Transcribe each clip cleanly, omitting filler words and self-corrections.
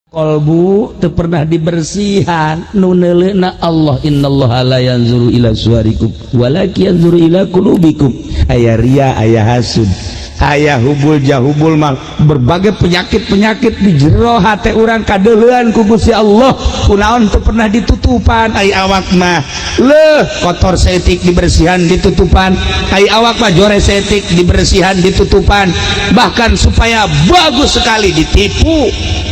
Kolbu teu pernah dibersihan nu neuleuna Allah innallaha la yanzuru ila suwarikum walakin yanzuru ila qulubikum. Aya ria, aya hasud, aya hubul jahubul mal, berbagai penyakit-penyakit di jero hate urang kadeuleuan ku Gusti Allah. Kunaon teu pernah ditutupan ai awak mah leuh kotor setik dibersihan ditutupan, ai awak mah jore setik dibersihan ditutupan, bahkan supaya bagus sekali ditipu.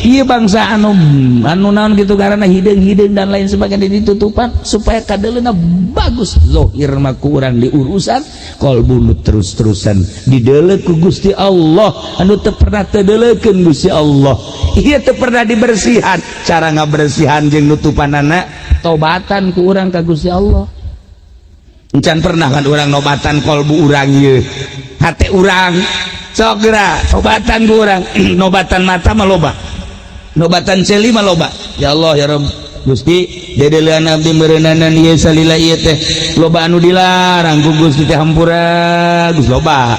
Iya bangsa anu naon gitu karena hideung dan lain sebagainya ditutupan supaya kadeuleuna bagus. Zahir mah ku urang diurusan, qalbu terus-terusan dideuleuh ku Gusti Allah anu teu pernah teu deuleukeun Gusti Allah. Ieu teu pernah dibersihan. Cara ngabersihan jeung nutupanana tobatan ku urang ka Gusti Allah. Encan pernah kan urang nobatan qalbu urang ieu, hate urang sok geura tobatan ku urang. Nobatan mata mah loba, nobatan celi mah loba. Ya Allah ya Rabb Gusti dedeleuan abdi meureunanan ieu salila ieu teh loba anu dilarang ku Gusti teh hampura Gus loba.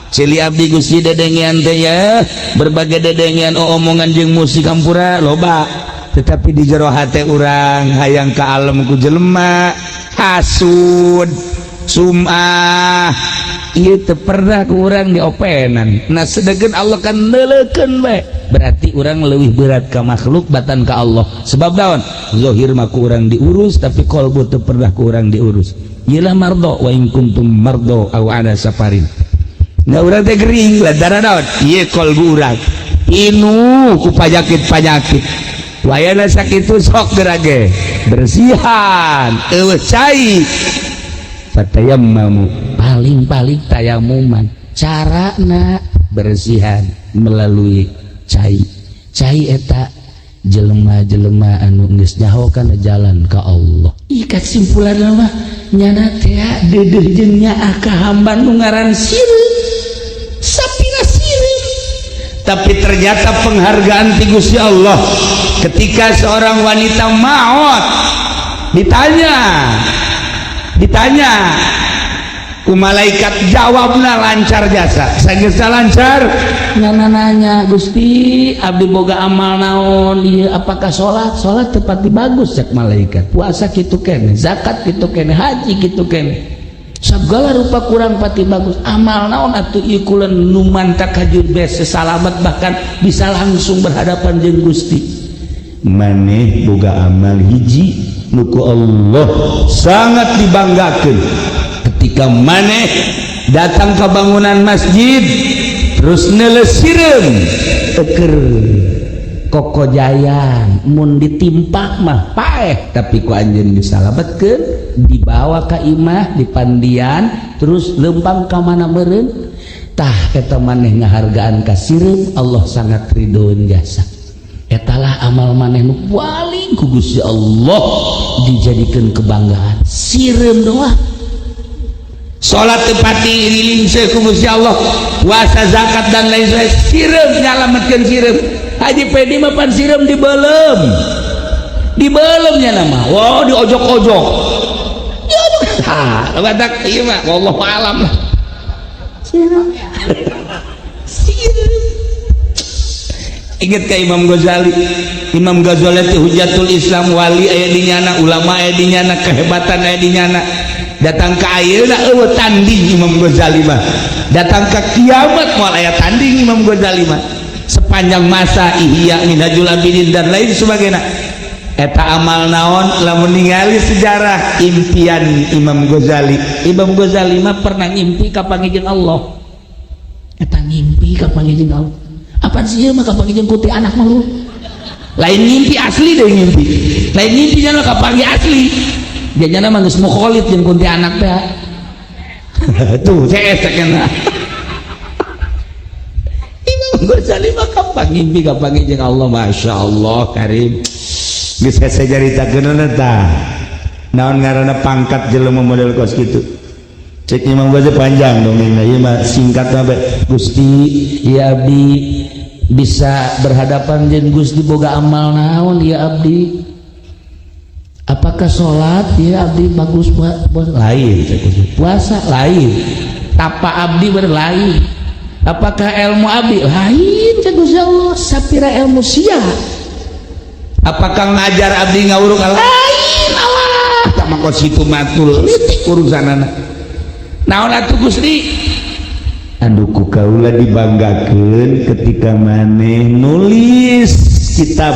Celi abdi Gusti dedengian teh ya berbagai dedengian omongan jeung musik hampura loba, tetapi di jero hate urang hayang ka alam ku jelema hasud sum'ah ieu teu pernah ku urang diopenan. Nah sedangkeun Allah kan neuleukeun we, berarti urang leuwih berat ka makhluk batan ka Allah. Sebab naon? Zahir mah ku urang diurus tapi qalbu teu pernah ku urang diurus. Iyalah mardo wa in kuntum mardo aw ala safarin. Nah urang teh gering lantaran naon? Ieu qalbu urang inu ku panyakit-panyakit. Wayana sakitu sok gerage bersihan eueuh cai fatayammamu, paling-paling tayamuman. Carana bersihan melalui cai eta jelema-jelema anu geus nyaho kana jalan ka Allah. Ih kasimpulan mah nyana teh deudeuh jeung nyaah ka hamba nu ngaran sireum. Sapira sireum? Tapi ternyata penghargaan ti Gusti Allah ketika seorang wanita maot ditanya ku malaikat jawabna lancar jasa. Sageus lancar nyana nanya Gusti abdi boga amal naon ieu apakah salat tepat bagus cek malaikat, puasa kitu keneh, zakat kitu keneh, haji kitu keneh, sagala rupa kurang pati bagus. Amal naon atuh ieu kula nu mantak hajur beas salamet bahkan bisa langsung berhadapan jeung Gusti. Maneh boga amal hiji nuku Allah sangat dibanggakeun ketika maneh datang ke bangunan masjid terus nelesireum eker kokojayan mun ditimpak mah paeh tapi ku anjeun disalametkeun dibawa ka imah dipandian terus lempang ka mana meureun tah eta maneh ngahargaan ka sireum Allah sangat ridhoeun jasa. Etalah amal maneh nu paling ku Gusti Allah dijadikeun kebanggaan. Sireum doang. Salat teu pati rilingseun ku Gusti Allah, puasa zakat dan lain sebagainya sireum nyalametkeun sireum. Haji pedi mah pan sireum dibeulem. Dibeulem nya nama. Wow diojok-ojok. Tah, badak ieu mah wallahu alam lah. Sireum. Sireum. Ingat ka Imam Ghazali. Imam Ghazali itu hujatul Islam, wali aya di nyana, ulama aya di nyana, kehebatan aya di nyana. Datang ka ayeuna eueuh tanding Imam Ghazali mah. Datang ka kiamat moal aya tanding Imam Ghazali mah. Sepanjang masa Ihya Minhajul Abidin dan lain sebagainya. Eta amal naon lamun ningali sejarah impian Imam Ghazali. Imam Ghazali mah pernah ngimpi ka panggih Allah. Eta ngimpi ka panggih Allah. Apaan sih mah kapanggijeun ku ti anak mah lu. Lain ngimpi asli deh ngimpi. Lain ngimpi nya kapanggi asli. Dia nya mah geus mukholid jeung ku ti anak teh. Tuh CS cenah. Imam Ghazali mah kapanggi jeung Allah masyaallah karim. Geus sajaritakeun tah. Naon ngaranna pangkat jelema model kos kitu. Cek Imam Ghazali panjang dong ieu mah singkat mah Gusti ya abdi bisa berhadapan jeung Gusti boga amal naon ya abdi, apakah sholat ya abdi bagus buat lain, puasa lain, tapa abdi berlain, apakah ilmu abdi lain cek Gusti Allah sapira ilmu sia apakah ngajar abdi ngawuruk lain Allah tak mako situ matul urusanana naon atuh Gusti anu ku kaula dibanggakeun ketika maneh nulis kitab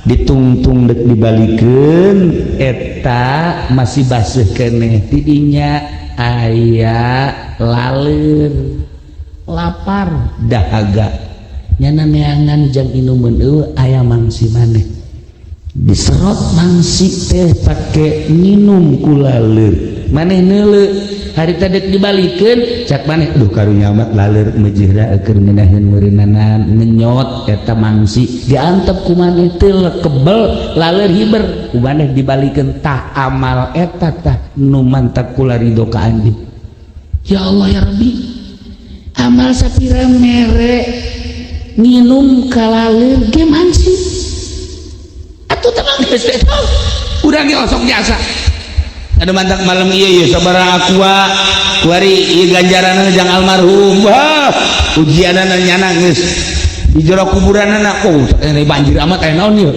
ditungtung dek dibalikeun eta masih baseuh keneh tidinya aya laleur lapar dahaga nyana neangan jang inumeun aya mangsi maneh diserot mangsi teh pake minum ku laleur maneh neuleuh harita dek dibalikeun cak maneh duh karunya amat laleur mejihna keur ngeunaheun meureunana ngenyot eta mangsi diantep ku maneh teu kebel laleur hiber ku maneh dibalikeun tah amal eta tah nu mantak kula ridho ka anjeun ya Allah ya Rabbi amal sapira mere nginum kalaleur ge mangsi atuh tenang geus teh urang ge osok jasa anu mantak malam ieu sabaraha aqua kuari ieu ganjaranna jang almarhum wah ujianana nyana geus di jero kuburanna oh ini banjir amat aya naon ieu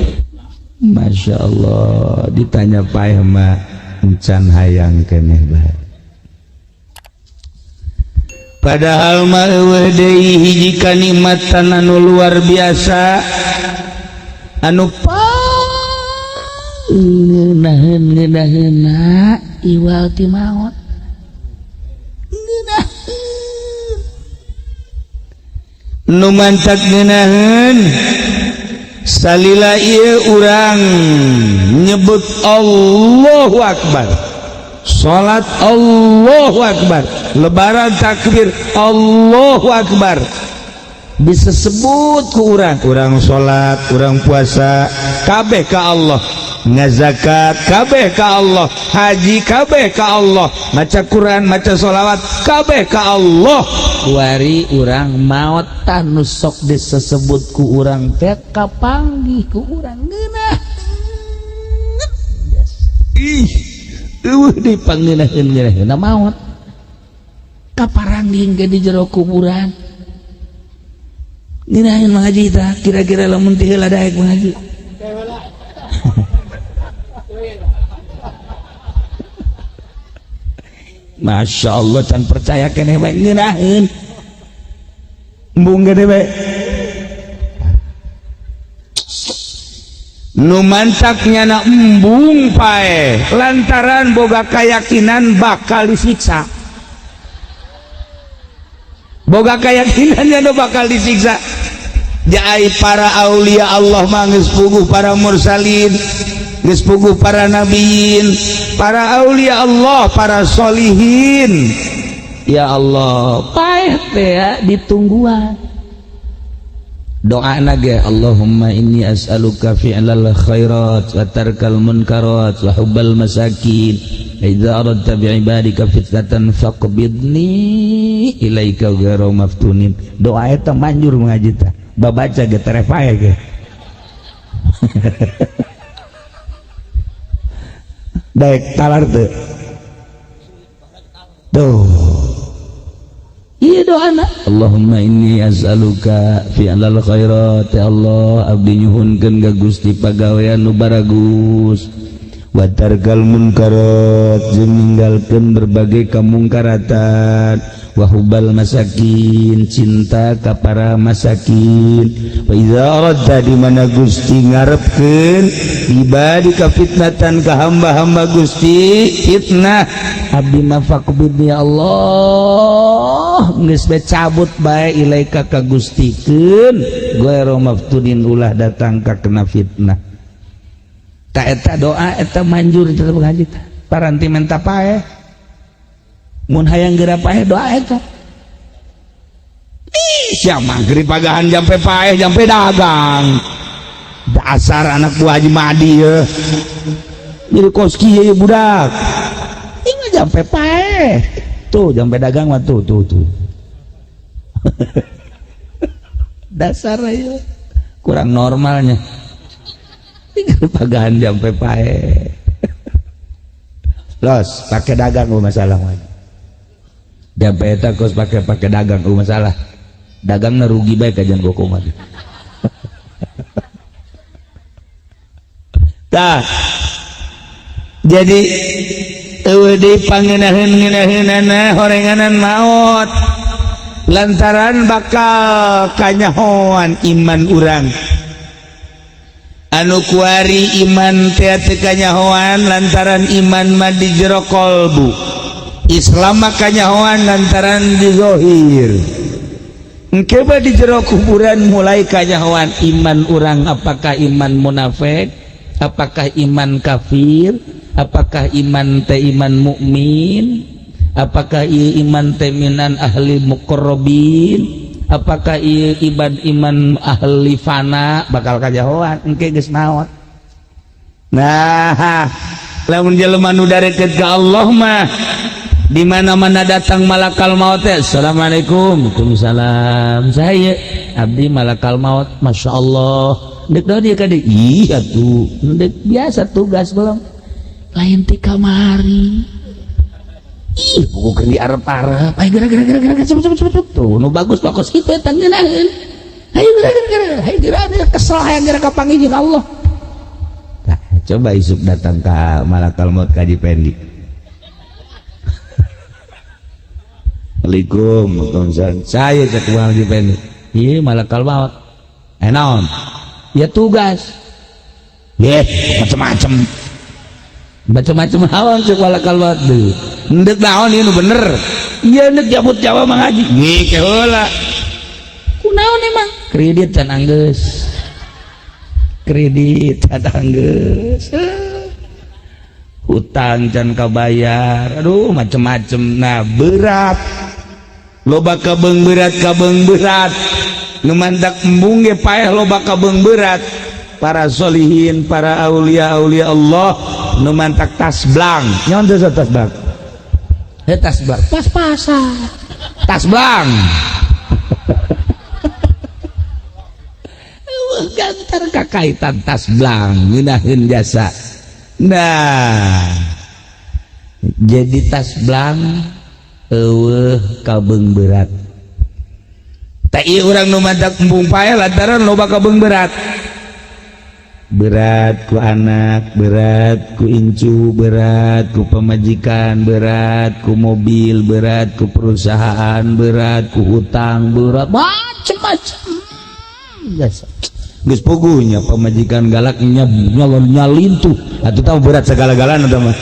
masyaallah ditanya paeh mah encan hayang keneh bae padahal mah eueuh deui hiji kanikmatan anu luar biasa anu ngeunaheun-ngeunaheunna iwal ti maot nu mantak ngeunaheun salila ieu urang nyebut Allahu Akbar salat Allahu Akbar lebaran takbir Allahu Akbar bisa sebut ku urang salat urang puasa kabeh ka Allah ngazakat kabeh ka Allah haji kabeh ka Allah maca Quran maca sholawat kabeh ka Allah kuari urang maot tanu sok disebut ku urang teh kapanggih ku urang geunah ih eueuh dipangeunaheun-ngeunaheunna maot kaparang dingge di jero kuburan ngeunaheun Mang Haji tah kira-kira lamun teh heula daek Mang Haji Masya Allah can percaya keneh bae ngeunaheun embung gede bae nu mantak nyana embung pae lantaran boga keyakinan bakal disiksa boga keyakinan nya bakal disiksa jai para aulia Allah mah geus puguh para mursalin geus puguh para nabiin para aulia Allah para solihin ya Allah paeh teh ya ditungguan doa ge Allahumma inni as'aluka fi'lal khairat wa tarkal munkarat wa hubbal masakin idza aradta bi'ibadika fitnatan faqbidni ilaika ghairu maftunin doa eta manjur ngaji tah babaca ge teref aya ge daek talar teu tuh iya doana Allahumma inni as'aluka fi'lal khairat ya Allah abdi nyuhunkeun ka Gusti pagawean nu baragus wa tarkal munkarat jeung ninggalkeun berbagai kamungkaratan wa hubbal masakin cinta ka para masakin wa idza aradta di mana Gusti ngarepkeun ibadika fitnatan ka hamba-hamba Gusti fitnah abdi mafaqbid ya Allah geus bae cabut bae ilaika ka Gustikeun ghairu maftunin ulah datang ka kena fitnah ta eta doa eta manjur tetep ngaji tah paranti menta paeh mun hayang geura paeh doa eta sia maghrib pagahan jampe paeh jampe dagang dasar anak buah Haji Madi ye jadi koski ye budak ingat jampe paeh tuh jampe dagang mah tuh dasar aja kurang normalnya pagahan jampe paeh los pakai dagang masalah lagi jampe eta kos pakai dagang masalah dagangna rugi bae kajian gokomat tah jadi pangeunahun-ngeunahunana horenganan maot lantaran bakal kanyahoan iman urang anu kuari iman teh kanyahoan lantaran iman mah di jero kolbu Islam mah kanyahoan lantaran di zahir engke mah di jero kuburan mulai kanyahoan iman urang apakah iman munafik apakah iman kafir apakah iman teh iman mukmin apakah iman teh minan ahli muqarrabin apakah iman ahli fana bakal kajahoan engke geus naon nah lamun jelema nu darekeut ka Allah mah di mana-mana datang malakal maut teh assalamualaikum waalaikumsalam saya abdi malakal maut masyaallah dek daun dia kadek iya tuh dek biasa tugas belum lain ti kamari ih bukan di arep-arep ayo gerak cepet tuh nu bagus itu eta ngeunaheun ayo gerak kesel hayang gerak ka panggih Allah nah coba isuk datang ka malakal maut ka Haji Pendi Waalaikumsalam saya cek uang Haji Pendi iya malakal maut naon ya tugas macam-macam hawan cek malakal maut deui ndek naon ieu bener iya ndek jabut Jawa Mang Haji ngike heula kunaon emang kredit can anggeus hutang can kabayar aduh macem-macem nah berat loba kabeung berat nu mandak embung ge paeh loba kabeung berat para solihin para aulia Allah nu mantak tasblang nyaon teh tasblang tasblang pas-pasan tasblang gantar kakaitan tasblang ngeunaheun jasa nah jadi tasblang eueuh kabeung berat tak ieu urang nu mantak embung paeh lantaran loba kabeung berat ku anak, berat ku incu, berat ku pemajikan, berat ku mobil, berat ku perusahaan, berat ku hutang, berat macam-macam jasa geus puguhnya pemajikan galak nyalin tuh atuh tahu berat segala-galana tah mah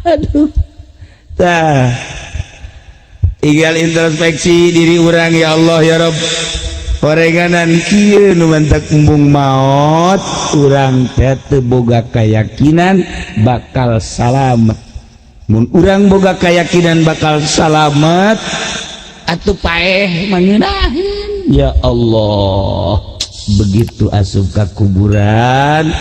aduh tah tinggal introspeksi diri orang ya Allah ya Rabb horenganan kieu nu mantak embung maot urang teh teu boga kayakinan bakal salamet mun urang boga kayakinan bakal salamet atuh paeh mangeunahkeun ya Allah begitu asup ka kuburan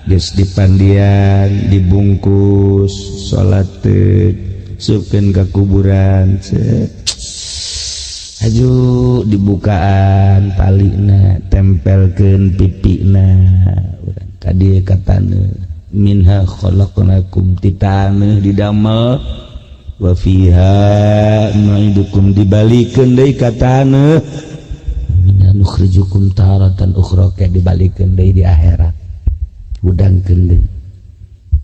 geus dipandian dibungkus salat teu supkeun ka kuburan aju dibukaan talina tempelkeun pipina urang ka dieu katana minha khalaqnakum titana didamel wa fiha nu'idukum dibalikeun deui katana minna nukhrijukum taratan ukhra ka dibalikeun deui di akhirat udangkeun deui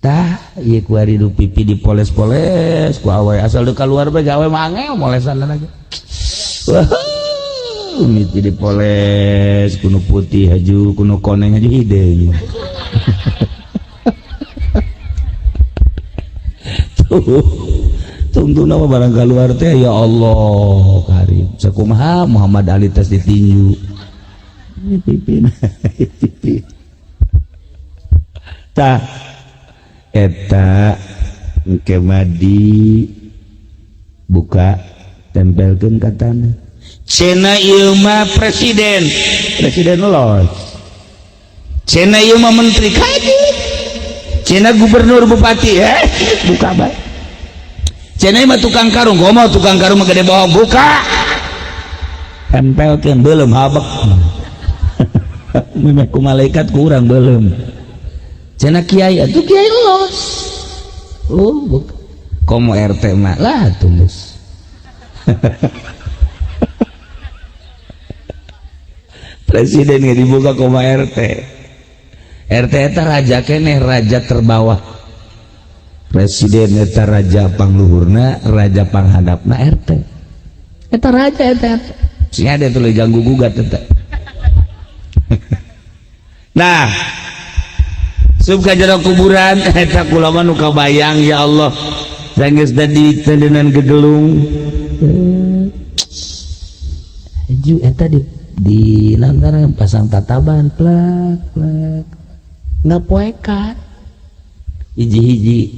tah ieu ku ari nu pipi dipoles-poles ku awe asal deuk kaluar bae gawe mangel molesan aja wah miti dipoles kuno putih haju kuno koneng haju hideng tuh tunggu nama barang keluar teh ya Allah karim sakumaha Muhammad Ali tas ditinju pipi tah eta kemadi buka tempelkeun katana cenah ieu mah presiden los cenah ieu mah menteri kaji cenah gubernur bupati buka bae cenah mah tukang karung gomo tukang karung mah gede bohong buka tempelkeun belum habek mimeh ku malaikat ku urang belum cenah kiai atuh kiai los buka komo RT mah lah tulis presiden nggak dibuka koma RT. RT eta raja keneh, raja terbawah. Presiden eta raja pangluhurna, raja panghadapna RT. Eta raja eta. Sing ada tuh ganggu gugat eta. Nah, sub ka jero kuburan eta kula mah nu kabayang ya Allah. Sanggeus tadi tendenan gegelung. Aju eta di lantaran pasang tataban plak plak. Ngapoekan hiji-hiji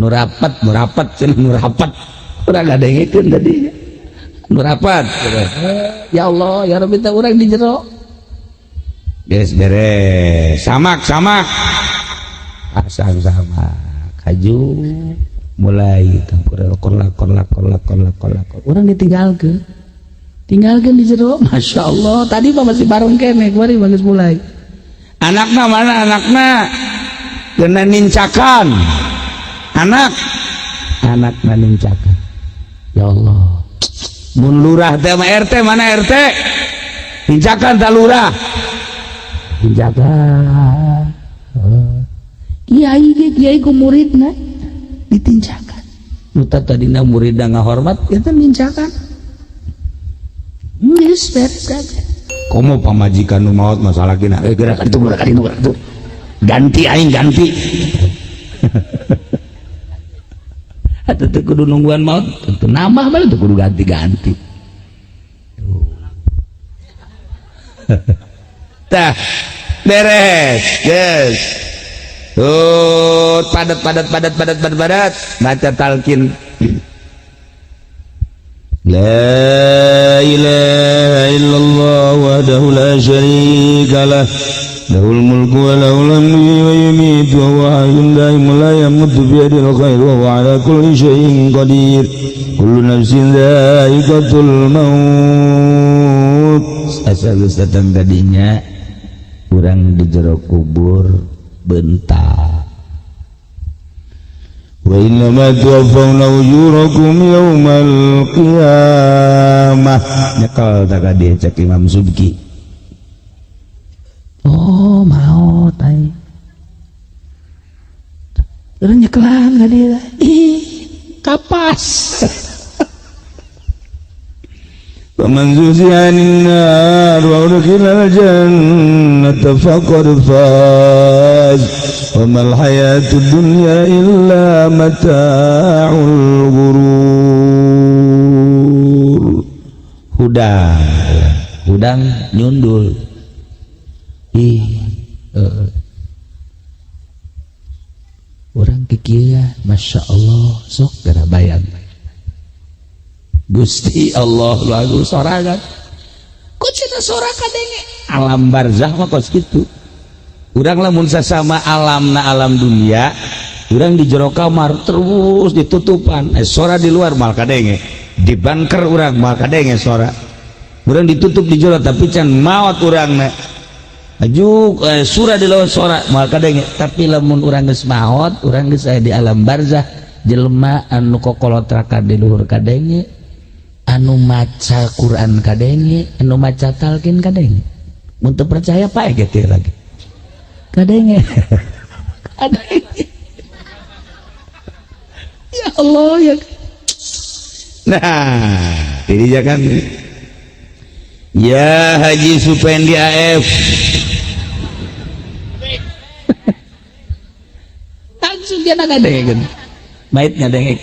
nurapat urang ngadengekeun tadi nurapat ya Allah ya Rabbi teh urang di jero geus beres samak asang samak kaju mulai korlak urang ditinggalkeun di jero Masya Allah tadi mah masih bareng kene kemari geus mulai. Anakna mana anakna kena nincakan anakna nincakan ya Allah mun lurah teh mah RT mana RT nincakan tak lurah nincakan kiai ku muridna ditincakan nu tadina muridna ngahormat eta nincakan geus beres aja. Komo pamajikan nu maot masalah kina gerakan itu ganti aing ganti atuh teu kudu nungguan maot teu nambah bae teu kudu ganti-ganti tah beres geus padat baca talqin La ilaha illallah wahdahu la syarika lah lahul mulku wa lahul hamdu wa yumiitu wa huwa hayyun la yamutu bi yadihil khair wa huwa ala kulli syai'in qadir kullu nafsin dha'iqatul maut. Asal datang tadinya urang di jero kubur bentar wa innama tuwaffawna ujurakum yaumal qiyamah nyekal tak dia cek Imam Subki oh mau tai urang nyekelan ka dia kapas faman zuziha 'anil nar wa udkhilal jannata faqad faz wa mal hayatud dunya illa mata'ul ghurur. Hudang nyundul orang kikieu Masya Allah sok gara bayan Gusti Allah lagu sorangan ku cina sora kadenge alam barzah mah kos kitu urang lamun sasama alamna alam dunia urang di jero kamar terus ditutupan sora di luar mal kadenge di bunker urang mal kadenge sora urang ditutup di jero tapi can maot urangna aju surah di luar sora mal kadenge tapi lamun urang geus maot urang geus aya di alam barzah jelema anu kokolotra ka di luhur kadenge anu maca Quran kadenge anu maca talqin kadenge mun teu percaya pae gitu lagi kadenge ya Allah ya nah jadi jangan ya Haji Supendi AF langsung dia kadenge maitnya dengek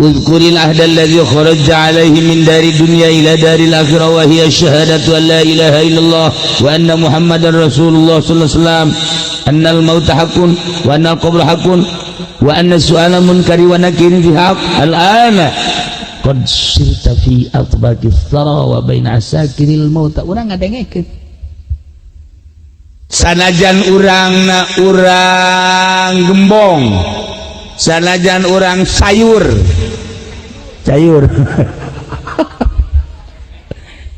Uzkuril ahda alladhi kharaja alaihi min dari dunya ila daril akhirah wa hiya syahadatu an la ilaha illallah wa anna muhammadar rasulullah sallallahu alaihi wasallam annal mauta haqqun wa annal qabra haqqun wa anna su'ala munkari wa nakirin fi haqq al-ana qad sirta fi atbaqis thara wa baina asakiril mauta urang ngadengekeun sanajan urangna urang gembong sanajan urang sayur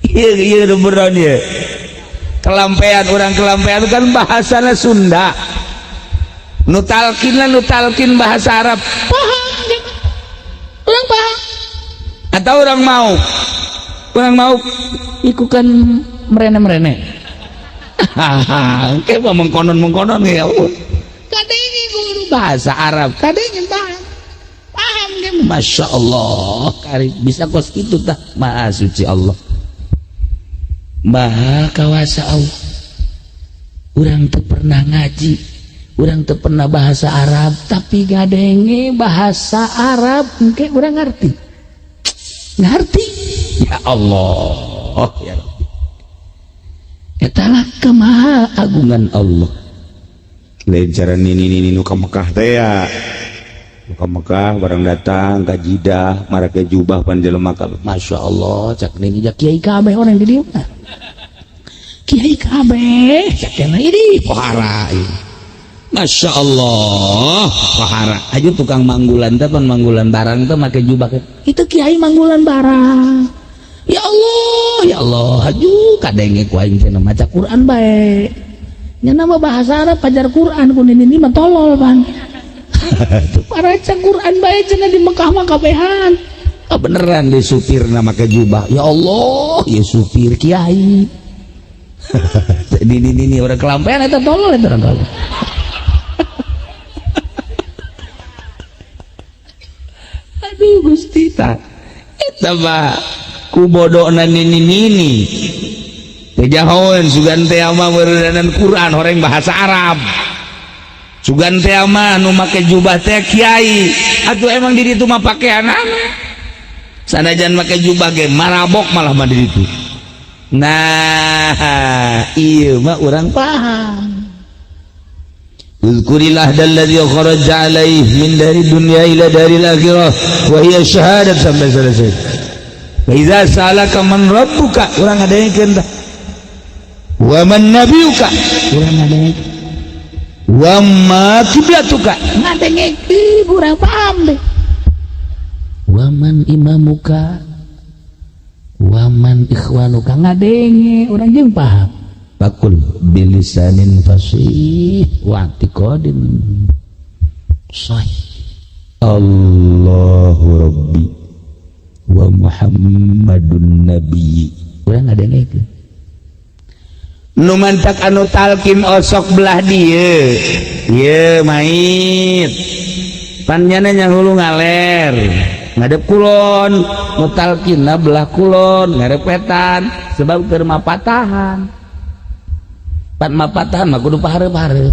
iya beneran ya kelampean orang kelampean kan bahasana Sunda nutalkin bahasa Arab paham orang paham atau orang mau kurang mau iku kan merene-merene kayak mengkonon ya kadang guru bahasa Arab kadang paham dia Masya Allah bisa kos itu tah maha suci Allah maha kawasa Allah orang tuh pernah ngaji orang tuh pernah bahasa Arab tapi gadenge bahasa Arab mungkin orang ngerti ya Allah ya Rabbi etalah kemaha agungan Allah lain cara nini nu ka Mekah teh ya nu ka Mekah barang datang ka Jidah marake jubah pan jelema ka Masya Allah cak nini jak kiai kabeh orang di dieu kiai kabeh cak ini pohara ini Masya Allah pohara aja tukang manggulan teh pan manggulan barang teh make jubah itu kiai manggulan barang ya Allah aju kadenge ku aing teh maca Quran bae nya nama bahasa Arab pajar Quran ku ini mah tolol pan tuh paraca Quran bae cenah di Mekah mah kabehan beneran di supirna make jubah ya Allah ya supir kiai ini orang kelampean eta tolol eta tolol aduh Gusti ta eta mah kubodona nini tejahoan sugan teh ama beredanan Quran orang bahasa Arab sugan teh ama nu make jubah teh kiai atuh emang di ditu mah pakaianan sanajan make jubah ge marabok malah mah di ditu nah ieu mah urang paham uzkurillah dalladzi kharaja alaihi min dari dunya ila daril akhirah wa hiya syahadat sampai selesai wa iza salaka man rabbuka urang ngadengekeun tah wa man nabiyuka urang ngadengekeun wa ma qiblatuka ngadengekeun urang paham deh wa man imamuka wa man ikhwanuka ngadenge urang jeung paham bakul bilisanin fasih wa tiqadin sahih Allahu Rabbi wa Muhammadun Nabi urang ngadengekeun nu mantak anu talkin osok belah dieu ieu mait panjana nya hulu ngaler ngadep kulon nu talkinna belah kulon ngarepetan sebab keur mapatahan pan mapatahan mah kudu pahareup-hareup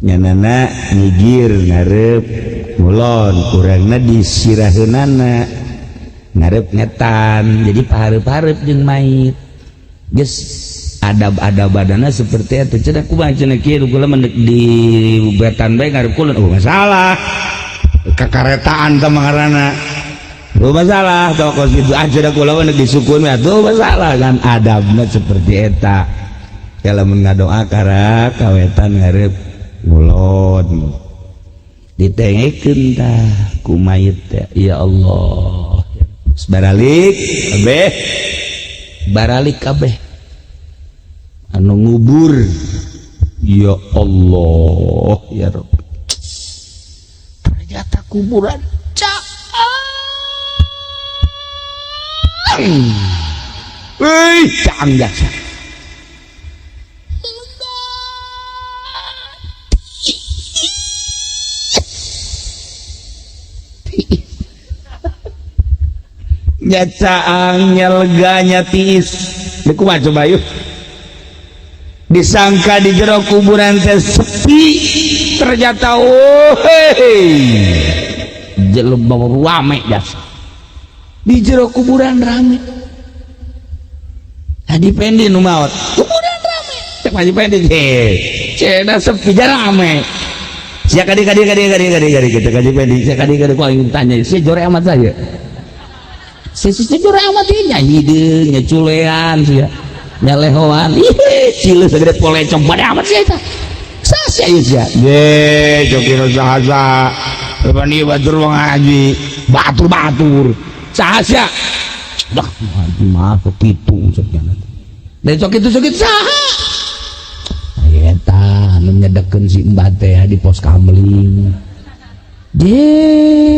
nyanana ngigir ngarep kulon urangna disiraheunana ngarep ngetan jadi pahareup-hareup jeung mait geus adab-adabana seperti itu cenah kumaha cenah kieu kula mendek di betan bae ngarep kulon oh masalah kakaretaan teh mangarana oh masalah tong kos kitu cenah kula mendek disukun mah tuh masalah kan adabna seperti eta lamun ngadoa kara kawetan ngarep kulon ditengekeun tah ku mayit ya Allah baralik kabeh anu ngubur ya Allah ya Rabbi ternyata kuburan caang jasa nyacaang nyelganya tiis dikumaha coba yuk disangka di jero kuburan teh sepi ternyata jelema rame jasa di jero kuburan rame Haji Pendi nu maot kuburan rame cek Haji Pendi cenah sepi rame sia kadi kita Haji Pendi sia kadi ku aing tanya si jore amat saja si jore amat ieu nyanyi deung nyaculean sia nyalehoan cileus sagede polecong bade amat sia eta saha ieu sia ye jokina saha depan ieu batur ngaji batur saha sia dah ngaji mah kepitu sakjana dan sok itu saha eta anu nyedekeun si mbah teh di pos kamling je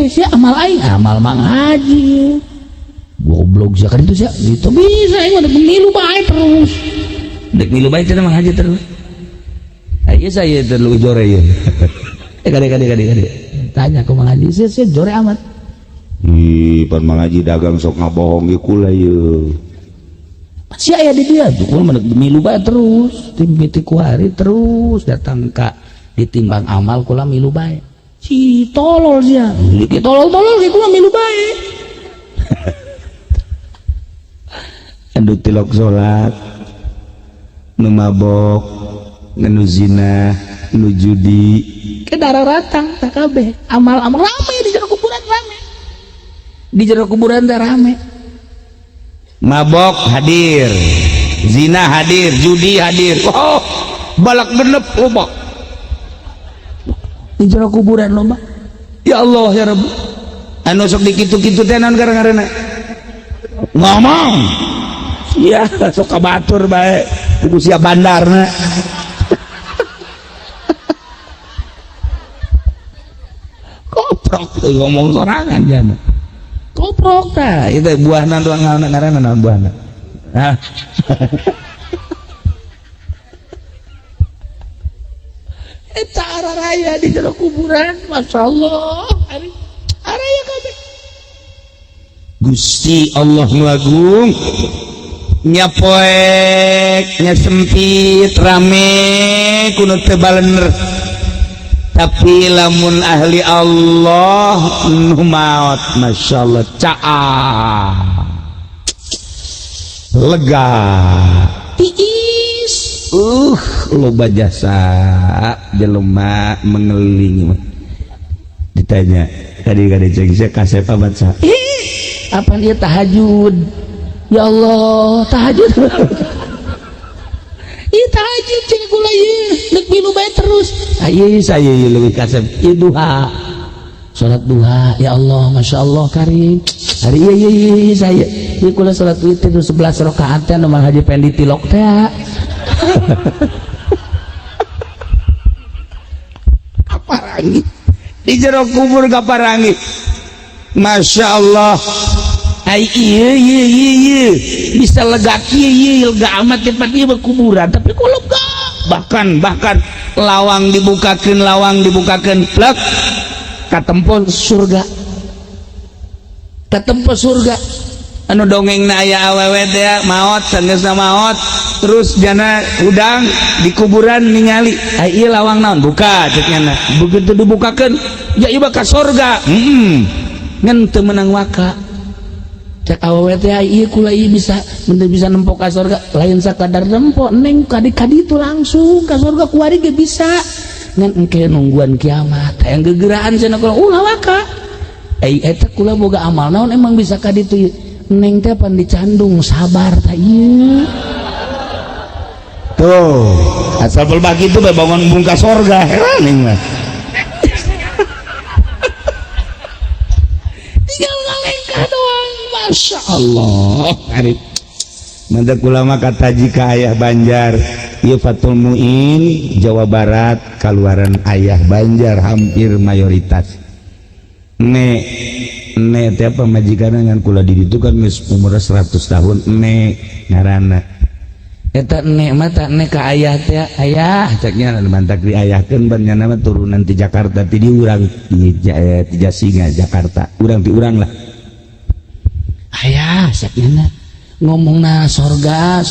sia amal aing amal mang haji goblok sih kan itu sih itu bisa ini udah milu baik terus dek milu baik itu mah haji terus ayo saya terlalu jore ya kade tanya ke mang haji saya jore amat pan mang haji dagang sok ngabohong iku lah ye masih aya di dia tuh kun milu baik terus timbiti ku hari terus datang ka ditimbang amal kula milu baik si tolol sia iki tolol ki kula milu baik anu tilok salat nu mabok nu zina nu judi ke darah ratang tak kabeh amal rame di jero kuburan rame di jero kuburan teh rame mabok hadir zina hadir judi hadir oh balak genep loba di jero kuburan loba ya Allah ya Rabb anu sok dikitu-kitu teh naon gara-garana ngomong iya sok kabatur bae kudu siap bandarna koprok tuh ngomong sorangan jana koprok tah itu buahna doang ngaranna naon buahna hah eta araraya di dalam kuburan masyaallah araya kabeh Gusti Allah nu agung nya poek nya sempit rame kudu teu balener tapi lamun ahli Allah nu maot masyaallah caah lega tiis loba jasa jelema mengelilingi ditanya kade-kade cek saya kasep baca apa dia tahajud ya Allah tahajud iya tahajud cek kula ieu deuk milu bae terus ayeuna saya leuwih kasep ieu duha salat duha ya Allah Masya Allah karim hari iya saya ieu kula salat witir 11 rakaat teh nu haji pengen ditilok teh kaparangi di jero kubur kaparangi Masya Allah iya bisa lega kieu lega amat tempat ieu kuburan tapi kok lega bahkan lawang dibukakeun plek katempo surga anu dongengna aya awewe teh maot sageusna maot terus jana udang di kuburan ningali ieu lawang naon buka cek nyana begitu dibukakeun ya ieu ka surga ngan teu meunang waka cek awewe teh ieu kula ieu bisa nempok ka surga lain sakadar nempok neng kadi-kadi itu langsung ka surga kuari ge bisa ngan engke nungguan kiamat hayang gegeraan cenah kula ulah waka eta kula boga amal naon emang bisa kadi itu neng teh pan dicandung sabar tah ieu tuh asal berbagi itu bangun bungka surga heran ning mah tinggal ngalengkah doang Masya Allah arif mandak ulama kata jika ayah Banjar ieu Fatul Muin Jawa Barat kaluaran ayah Banjar hampir mayoritas ne teh pamajikanna ngan kula di ditu kan geus umur 100 tahun ngaranna eta mah tak ka ayah teh ayah ceknya mantak diayahkeun ban nya mah turunan ti Jakarta ti di urang ti Jasinga Jakarta urang ti urang lah ayah ceknya ngomongna sorga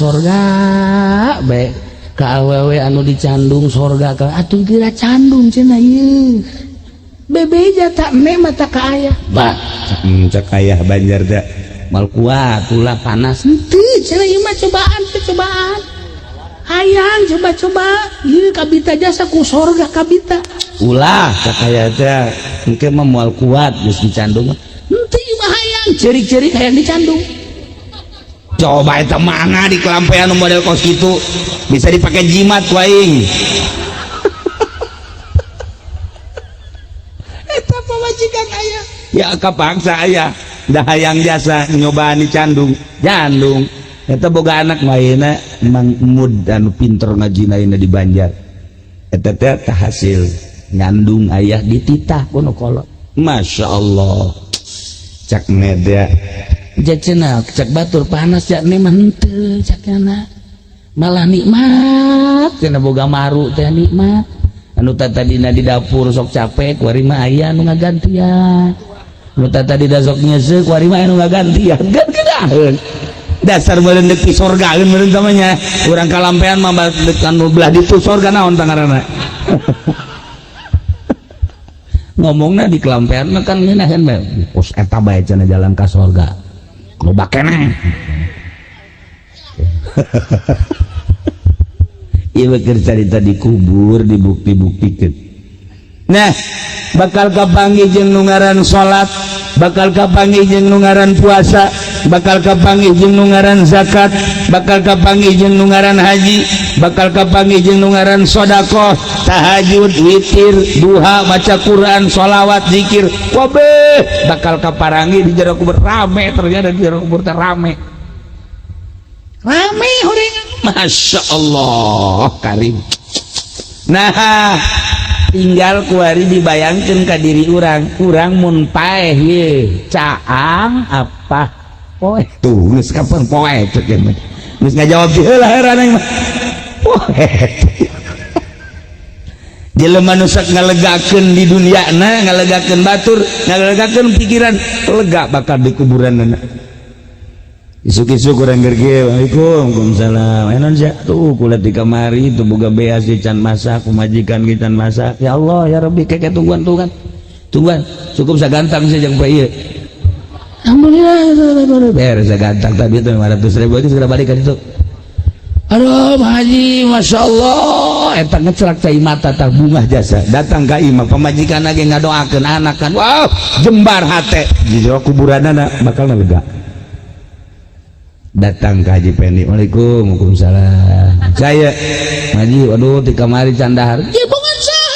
bae ka awewe anu dicandung sorga ka atuh kira candung cenah ieu bebeja tak mata ka ayah bah cek ayah Banjar teh mal kuat ulah panas henteu cenah ieu mah cobaan hayang coba ieu kabita jasa ku sorga kabita ulah cek ayah teh engke mah moal kuat geus dicandung henteu ieu mah hayang cerik-cerik hayang dicandung coba eta mangga di kelampean model kos kitu bisa dipake jimat ku aing eta pamajikan ayah ya kapaksa ayah dah hayang jasa nyobaan dicandung jandung eta boga anak maena Mang Mud anu pinter ngajina di Banjar eta teh hasil ngandung ayah dititah kuno kolot Masya Allah cak media cenah cek batur panas cak nih henteu cakna malah nikmat cenah boga maru teh nikmat anu tadina di dapur sok capek kuari mah aya anu ngagantian anu tadina sok nyeuseuk kuari mah anu ngagantian geudaheun dasar meureun deuk di sorga meureun tamanya urang kalampean mah anu belah ditu sorga naon tangarana ngomongna di kelampean mah kan ngeunaheun mah pos eta bae cenah jalan ka sorga loba keneh ieu keur carita di kubur dibukti-buktikeun. Nah bakal kapanggih jeung nu ngaran salat, bakal kapanggih jeung nu ngaran puasa, bakal kapanggih jeung nu ngaran zakat, bakal kapanggih jeung nu ngaran haji, bakal kapanggih jeung nu ngaran sedekah, tahajud, witir, duha, maca Quran, sholawat, zikir, kabeh bakal kaparangi di jero kubur. Rame ternyata di jero kubur teh rame horengan. Masya Allah karim. Nah tinggal kuari dibayangkan ka diri urang mun paeh ye caang apa poe tuh geus kapan poe cek geus ngajawab di heula heran mah poe jelema nu sok ngalegakeun di duniana ngalegakeun batur ngalegakeun pikiran lega bakal di kuburanna. Isuk-isuk kurang gerge, waalaikumsalam. Enon sih tuh kulit di kamari tuh boga beas di can masak, pemajikan kita masak. Ya Allah ya Rabbi kakek tungguan cukup sagantang sih jeung ieu. Alhamdulillah beres sagantang tadi itu 500.000 itu sudah balik kan itu. Aduh Pak Haji Masya Allah eta ngecelak cai mata tak bunga jasa datang ka imam pemajikan lagi ngadoakeun anak kan wow jembar hate di jero kuburanana bakal lega. Datang ke Haji Pendi, waalaikumsalam. Saya Haji, waduh di kamari candahar. Jebongan sah.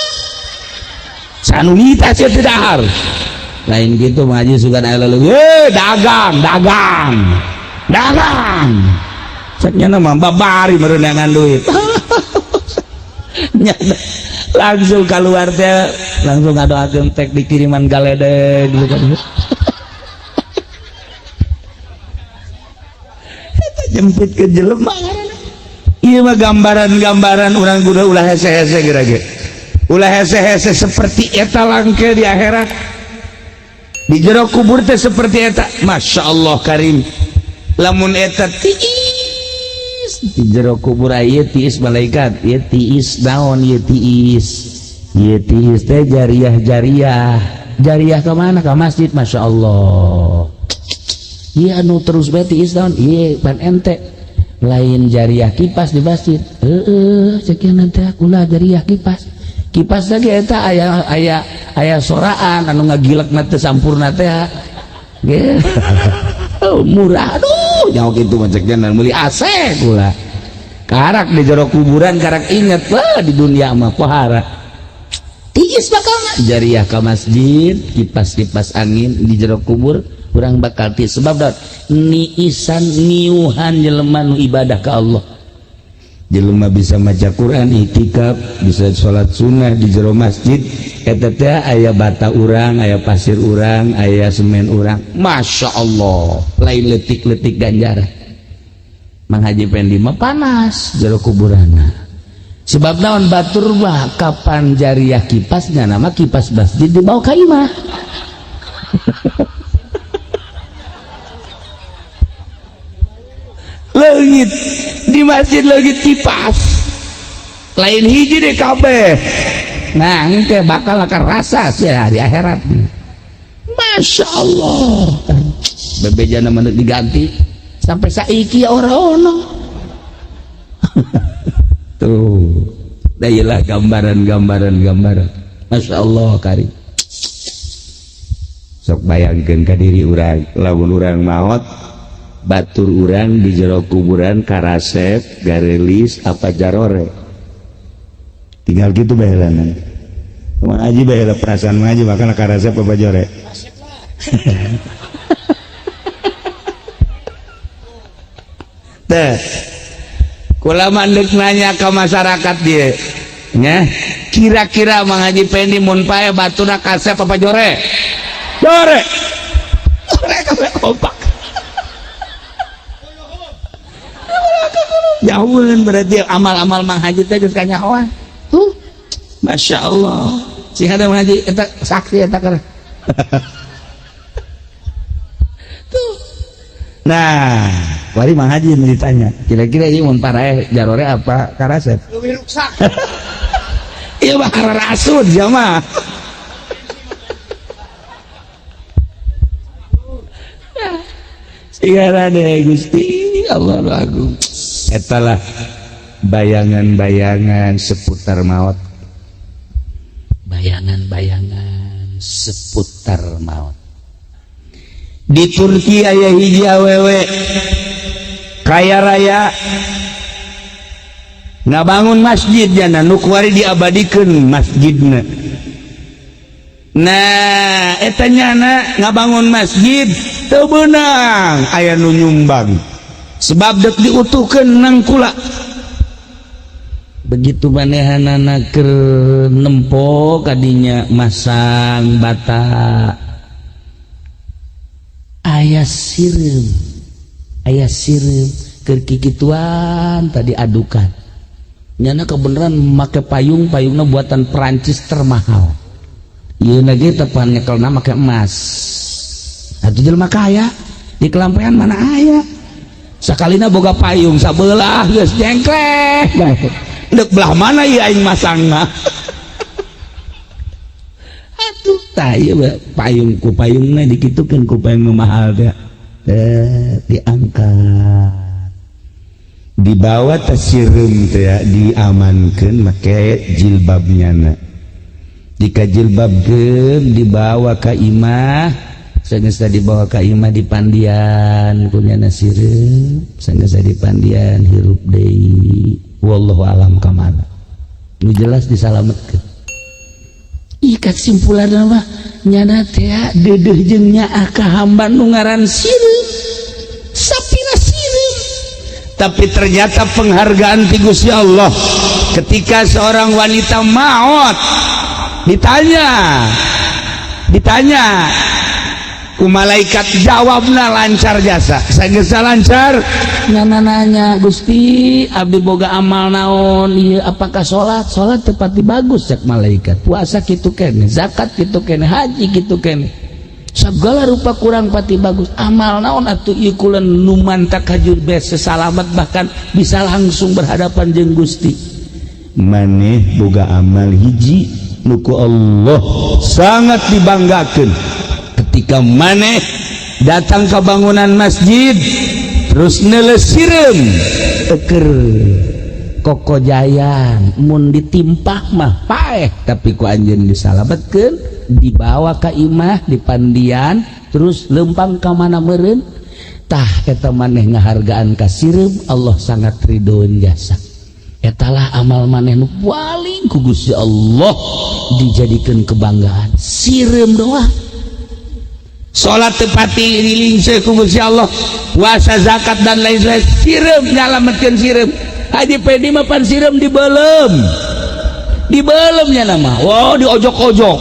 Sanunita saya tidahar. Lain gitu Haji suka lalu, dagang. Ceknya nama babari merenangan duit. Langsung keluar teh, langsung ngadoakeun tek dikiriman galedeg gitu kan. Jemput ke jelema ieu mah gambaran-gambaran urang kudu ulah hese-hese gerage ulah hese-hese seperti eta langke di akhirat di jero kubur teh seperti eta. Masya Allah karim lamun eta tiis di jero kubur ieu tiis malaikat ieu tiis naon ieu tiis teh jariah ke mana ka masjid. Masya Allah iya anu terus beti istan iya pan ente lain jariah kipas di masjid cekian nanti akulah jariah kipas lagi eta aya soraan anu ngagilek nate sampurna teh murah aduh nyawa gitu maceknya dan meli AC kula karak di jero kuburan karak inget wah di dunia mah pohara tiis bakal jariah ke masjid kipas angin di jero kubur kurang bakal ti sebab dat niisan niuhan jelema nu ibadah ka Allah jelema bisa maca Quran iktikaf bisa salat sunnah di jero masjid eta teh aya bata urang aya pasir urang aya semen urang. Masya Allah lain letik-letik ganjaran. Mang Haji Pendi mah panas jero kuburanna sebab naon batur mah kapan jariah kipasnya nama kipas masjid dibawa ka imah. Leungit di masjid leungit kipas lain hiji deh kabeh. Nah engke bakal akan rasa sih di akhirat. Masya Allah bebejana menurut diganti sampai saiki orang ono tuh dayalah gambaran. Masya Allah karim sok bayangkeun ka diri urang lamun urang maot batur urang di jero kuburan karasep garelis apa jarore tinggal gitu baheulanan Mang Haji baheula perasaan Mang Haji bakal karasep apa jore teh kula mandek nanya ke masyarakat dia nya kira-kira Mang Haji Pendi mun pae baturna kasep apa jore kabeh kompak jauhan berarti amal-amal Mang Haji teh geus kanyahoan Masya Allah si ada Mang Haji eta saksi eta keur tuh nah wari Mang Haji ditanya kira-kira ieu mun paraeh jarore apa karasep leuwih ruksak ieu mah karasud jamaah sigara deh Gusti Allah Agung etalah bayangan-bayangan seputar maut bayangan-bayangan seputar maut di Turki aya hiji awewe kaya raya ngabangun masjid jana nu kuari diabadikeun masjidna nah eta nyana ngabangun masjid teu beunang aya nu nyumbang sebab dek diutuhkeun nang kula begitu manehanana keur nempo kadinya masang bata aya sireum keur kikituan tadi adukan nyana kebeneran make payungna buatan Perancis termahal ieu na ge tepan nyekelna make emas atuh jelema kaya di kelampean mana aya sakalina boga payung sabelah geus jengklek dek belah mana ieu aing masangna atuh tah ieu payung ku payungna dikitukeun ku payung mahal teh diangkat dibawa tasireum teh ya diamankeun make jilbabnyana dikajilbabkeun dibawa ka imah sanggeus dibawa ka imah di pandian punyana sireum sanggeus di pandian hirup deui wallahu alam ka mana nu jelas disalametkeun ikat simpulan mah nyana teh deudeuh jeung nyaah ka hamba nu ngaran sireum sapira sireum tapi ternyata penghargaan ti Gusti Allah ketika seorang wanita maut ditanya ku malaikat jawabna lancar jasa sageus lancar nyana nanya Gusti abdi boga amal naon ieu apakah salat tepati bagus cek malaikat puasa kitu keneh zakat kitu keneh haji kitu keneh segala rupa kurang pati bagus amal naon atuh ieu kula nu mantak hajur beas sesalamet bahkan bisa langsung berhadapan jeung Gusti maneh boga amal hiji nuku Allah sangat dibanggakan ketika maneh datang ke bangunan masjid terus nelesireum eker kokojayan mun ditimpah mah paeh tapi ku anjeun disalametkeun dibawa ka imah di pandian terus lempang ka mana meureun tah eta maneh ngahargaan ka sireum Allah sangat ridhoeun jasa etalah amal maneh nu paling ku Gusti Allah dijadikeun kebanggaan sireum doang salat tepati dilingse ku Gusti Allah puasa zakat dan lain-lain sireum nyalametkeun sireum haji pedi mah pan sireum dibeulem nya nama wow diojok-ojok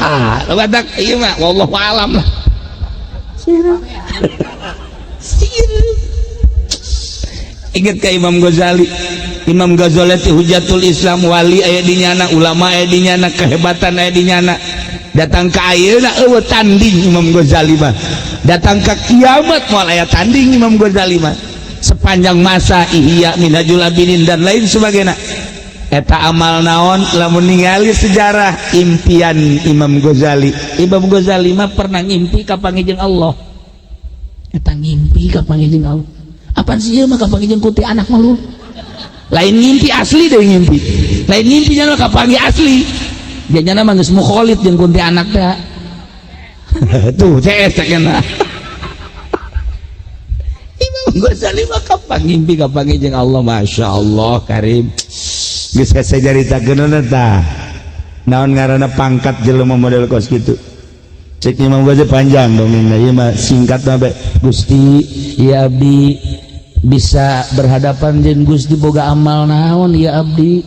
ha badak ieu mah wallahu alam lah sireum ingat ke Imam Ghazali itu hujatul Islam wali aya di nyana ulama aya di nyana kehebatan aya di nyana datang ke ayeuna eueuh tanding Imam Ghazali mah datang ke kiamat moal aya tanding Imam Ghazali mah sepanjang masa Ihya Minhajul Abidin dan lain sebagainya eta amal naon lamun ningali sejarah impian Imam Ghazali mah pernah ngimpi ka panggih Allah eta ngimpi ka panggih Allah apaan sih mah kapang jeung kuti anak malu lain ngimpi asli deh ngimpi lain ngimpi nya kapang asli dia nya mah geus mukholid jeung kunti anak teh tuh CS cenah Imam Ghazali mah kapang ngimpi kapang jeung Allah Masya Allah karim geus sajaritakeun eta naon ngaranna pangkat jelema model kos kitu cek Imam Ghazali panjang dong ieu mah singkat mah Gusti ya abdi bisa berhadapan jeung Gusti boga amal naon ya abdi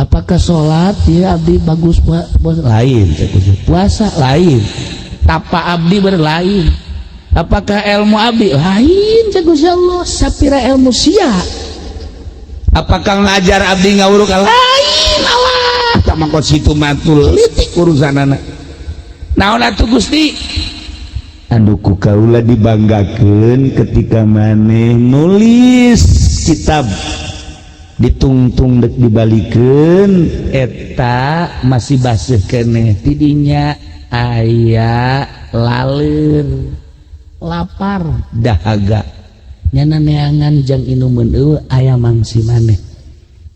apakah sholat ya abdi bagus lain puasa lain tapa abdi berlain apakah ilmu abdi lain cek Gusti Allah sapira ilmu sia apakah ngajar abdi ngawuruk lain Allah tak mangkot situ matul litik urusanana naon atuh Gusti anu ku kaula dibanggakeun ketika maneh nulis kitab ditungtung dek dibalikeun eta masih baseuh keneh tidinya aya laler lapar dahaga nyana neangan jang inumeun eueuh aya mangsi maneh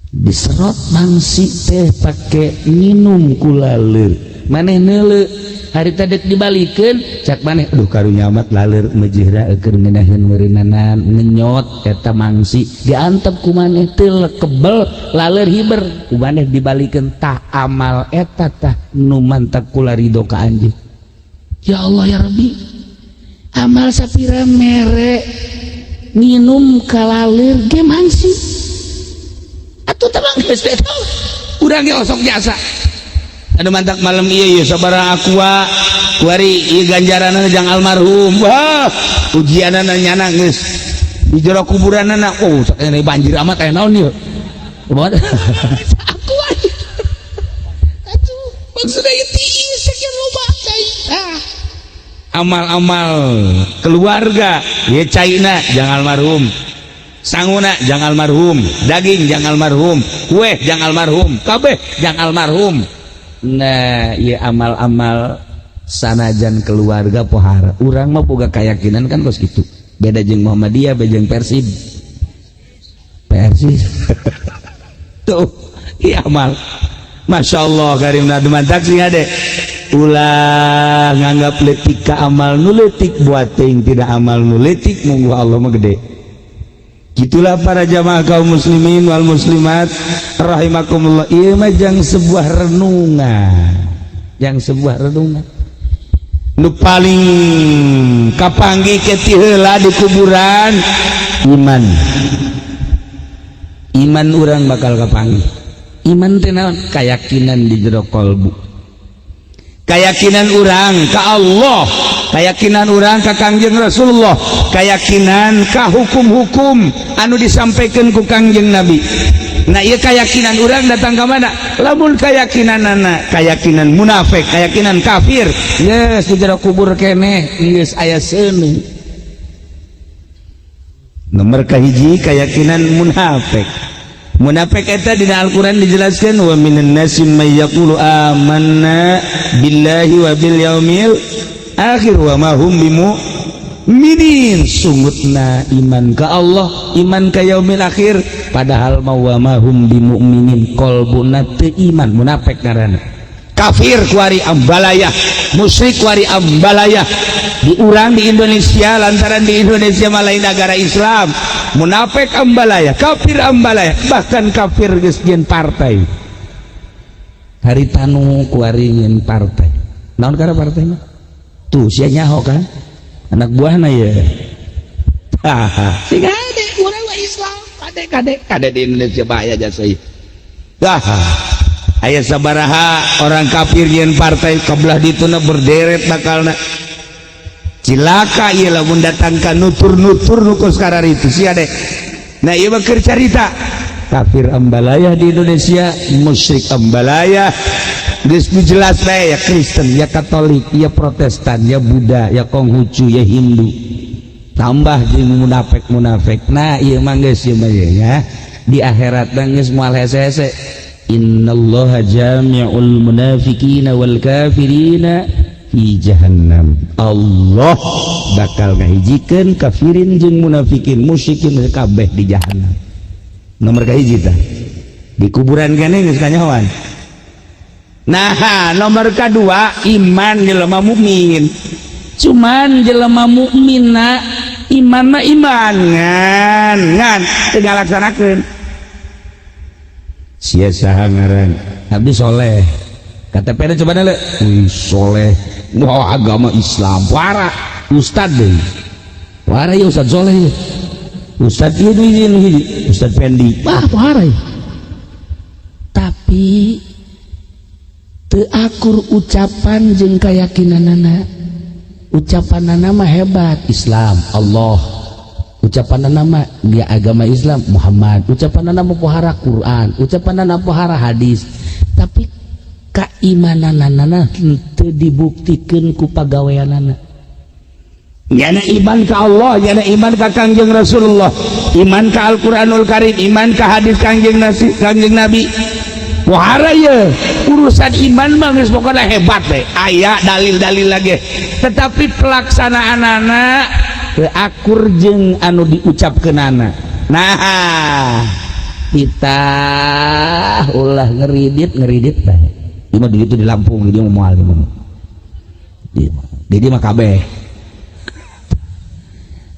diserot mangsi teh pake minum ku laler maneh neuleuh harita dek dibalikeun cak maneh aduh karunya amat laler mejihra keur ngeunaheun meureunanan ngenyot eta mangsi diantep ku maneh teu kebel laler hiber ku maneh dibalikeun tah amal eta tah nu mantap kula ridho ka anjeun ya Allah ya Rabbi amal sapira mere minum ka laler ge mangsi atuh teh geus eta urang ge osok jasa anu mantak malam ieu sabaraha aqua kuari ieu ganjaranna jang almarhum wah ujianana nyana geus di jero kuburanna oh sakene banjir amat aya naon ieu kumaha aqua atuh maksudna ieu tiis sakieu loba cai amal-amal keluarga ieu caina jang almarhum sanguna jang almarhum daging jang almarhum kue jang almarhum kabeh jang almarhum. Nah iya amal-amal sanajan keluarga pohara urang mah boga keyakinan kan kos gitu beda jeung Muhammadiyah beda jeung Persib tuh iya amal Masya Allah karimna dumantak sing ade ulah nganggap letik ka amal nu letik buat ting tidak amal nu letik munggu Allah mah gede. Gitulah para jamaah kaum muslimin wal muslimat rahimakumullah. Ieu mah jang sebuah renungan. Yang sebuah renungan. Nu paling kapanggih ke ti heula di kuburan iman. Iman urang bakal kapanggih. Iman teh naon? Keyakinan di jero kalbu. Keyakinan urang ka Allah, keyakinan urang ka Kangjeng Rasulullah, keyakinan ka hukum-hukum anu disampaikan ku Kangjeng Nabi. Nah ieu keyakinan urang datang ka mana? Lamun keyakinanana keyakinan munafik, keyakinan kafir, geus di jero kubur keneh geus aya seuneu. Nomor kahiji keyakinan munafik. Munafik eta dina Al-Qur'an dijelaskan wa minan nasi may yaqulu amanna billahi wa bil yaumil akhir wa ma hum bimu'minin. Sungutna iman ka Allah, iman ka yaumil akhir, padahal wa ma hum bimu'minin, qalbuna teu iman. Munafik ngaranna. Kafir kuari ambalaya, musyrik kuari ambalaya. Diurang di Indonesia lantaran di Indonesia malain negara Islam. Munafik ambalaya, kafir ambalaya, bahkan kafir geus nyeun partai. Haritanu kuari nyeun partai. Naon kana partai mah? Tuh sia nyaho kan? Anak buahna ya. Sing ade urang mah Islam, kade di Indonesia bahaya jasa ieu. Aya sabaraha orang kafir nyeun partai kabelah dituna berderet bakalna. Cilaka ieu lamun datangkan nutur-nutur nu kos kararitu sia deh. Nah ieu mah keur carita kafir ambalaya di Indonesia, musyrik ambalaya. Geus jelas bae ya Kristen, ya Katolik, ya Protestan, ya Buddha, ya Konghucu, ya Hindu. Tambah jeung munafik-munafik. Nah ieu mah geus ieu mah ya. Di akhirat geus moal hese-hese. Innallaha jami'ul munafiqina wal kafirina fi jahannam. Allah bakal ngahijikeun kafirin jeung munafikin musyrikin kabeh di jahannam. Nomor kahiji tah di kuburan keneh geus kanyahoan. Nah nomor kedua iman jelema mukmin. Cuman jelema mukminna iman mah iman ngan teu ngalaksanakeun. Sia saha ngaran abdi soleh KTP-na coba dulu wih soleh wah agama Islam wara ustad deh wara ya ustad soleh ya ustad ini ustad Pendi wah wara ya tapi teu akur ucapan jeung keyakinanana ucapan nama hebat Islam Allah, ucapan nama dia agama Islam Muhammad, ucapan nama pohara Quran, ucapan nama pohara hadis, tapi keimananana teu dibuktikan ku pagaweanana. Yana iman ka Allah, yana iman ka Kangjeng Rasulullah, iman ka Al-Quranul Karim, iman ka hadis Kangjeng Nabi. Pohara ye urusan iman mah geus pokona hebat teh, aya dalil-dalil lagi, tetapi pelaksanaanana teu akur jeung anu diucapkeunana. Nah, kita ulah ngeridit bae. Ieu mah ditu di Lampung, dia moal ieu mah. Di mah kabeh.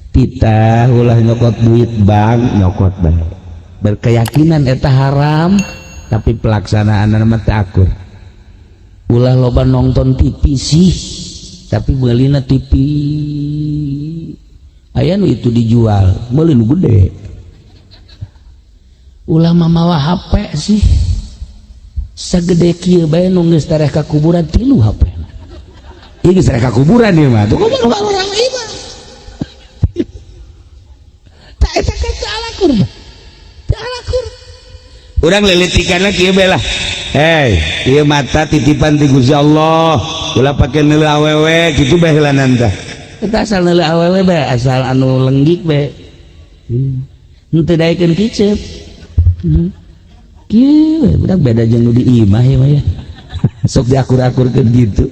Kita ulah nyokot duit bank, nyokot bae. Berkeyakinan eta haram, tapi pelaksanaan nama takur. Ulah loba nonton TV sih, tapi beulina TV aya nu itu dijual, meuli nu gede. Ulah mamawa HP sih, sagede kieu bae nu geus tareh ka kuburan 3 HP-na. Ieu geus tareh ka kuburan ieu mah. Tuh kumaha urang ieu mah. Tak eta ka alakur. Alakur. Urang lelitikanna kieu bae lah. Hei, ieu mata titipan ti Gusti Allah. Ulah pake neuleuh awewe kitu bae heulanan tah. Eta asal neuleuh awewe bae, asal anu lenggik bae. Henteu daekeun kicep. Kieu budak beda jeung nu di imah ya mah ya. Sok diakur-akurkeun gitu.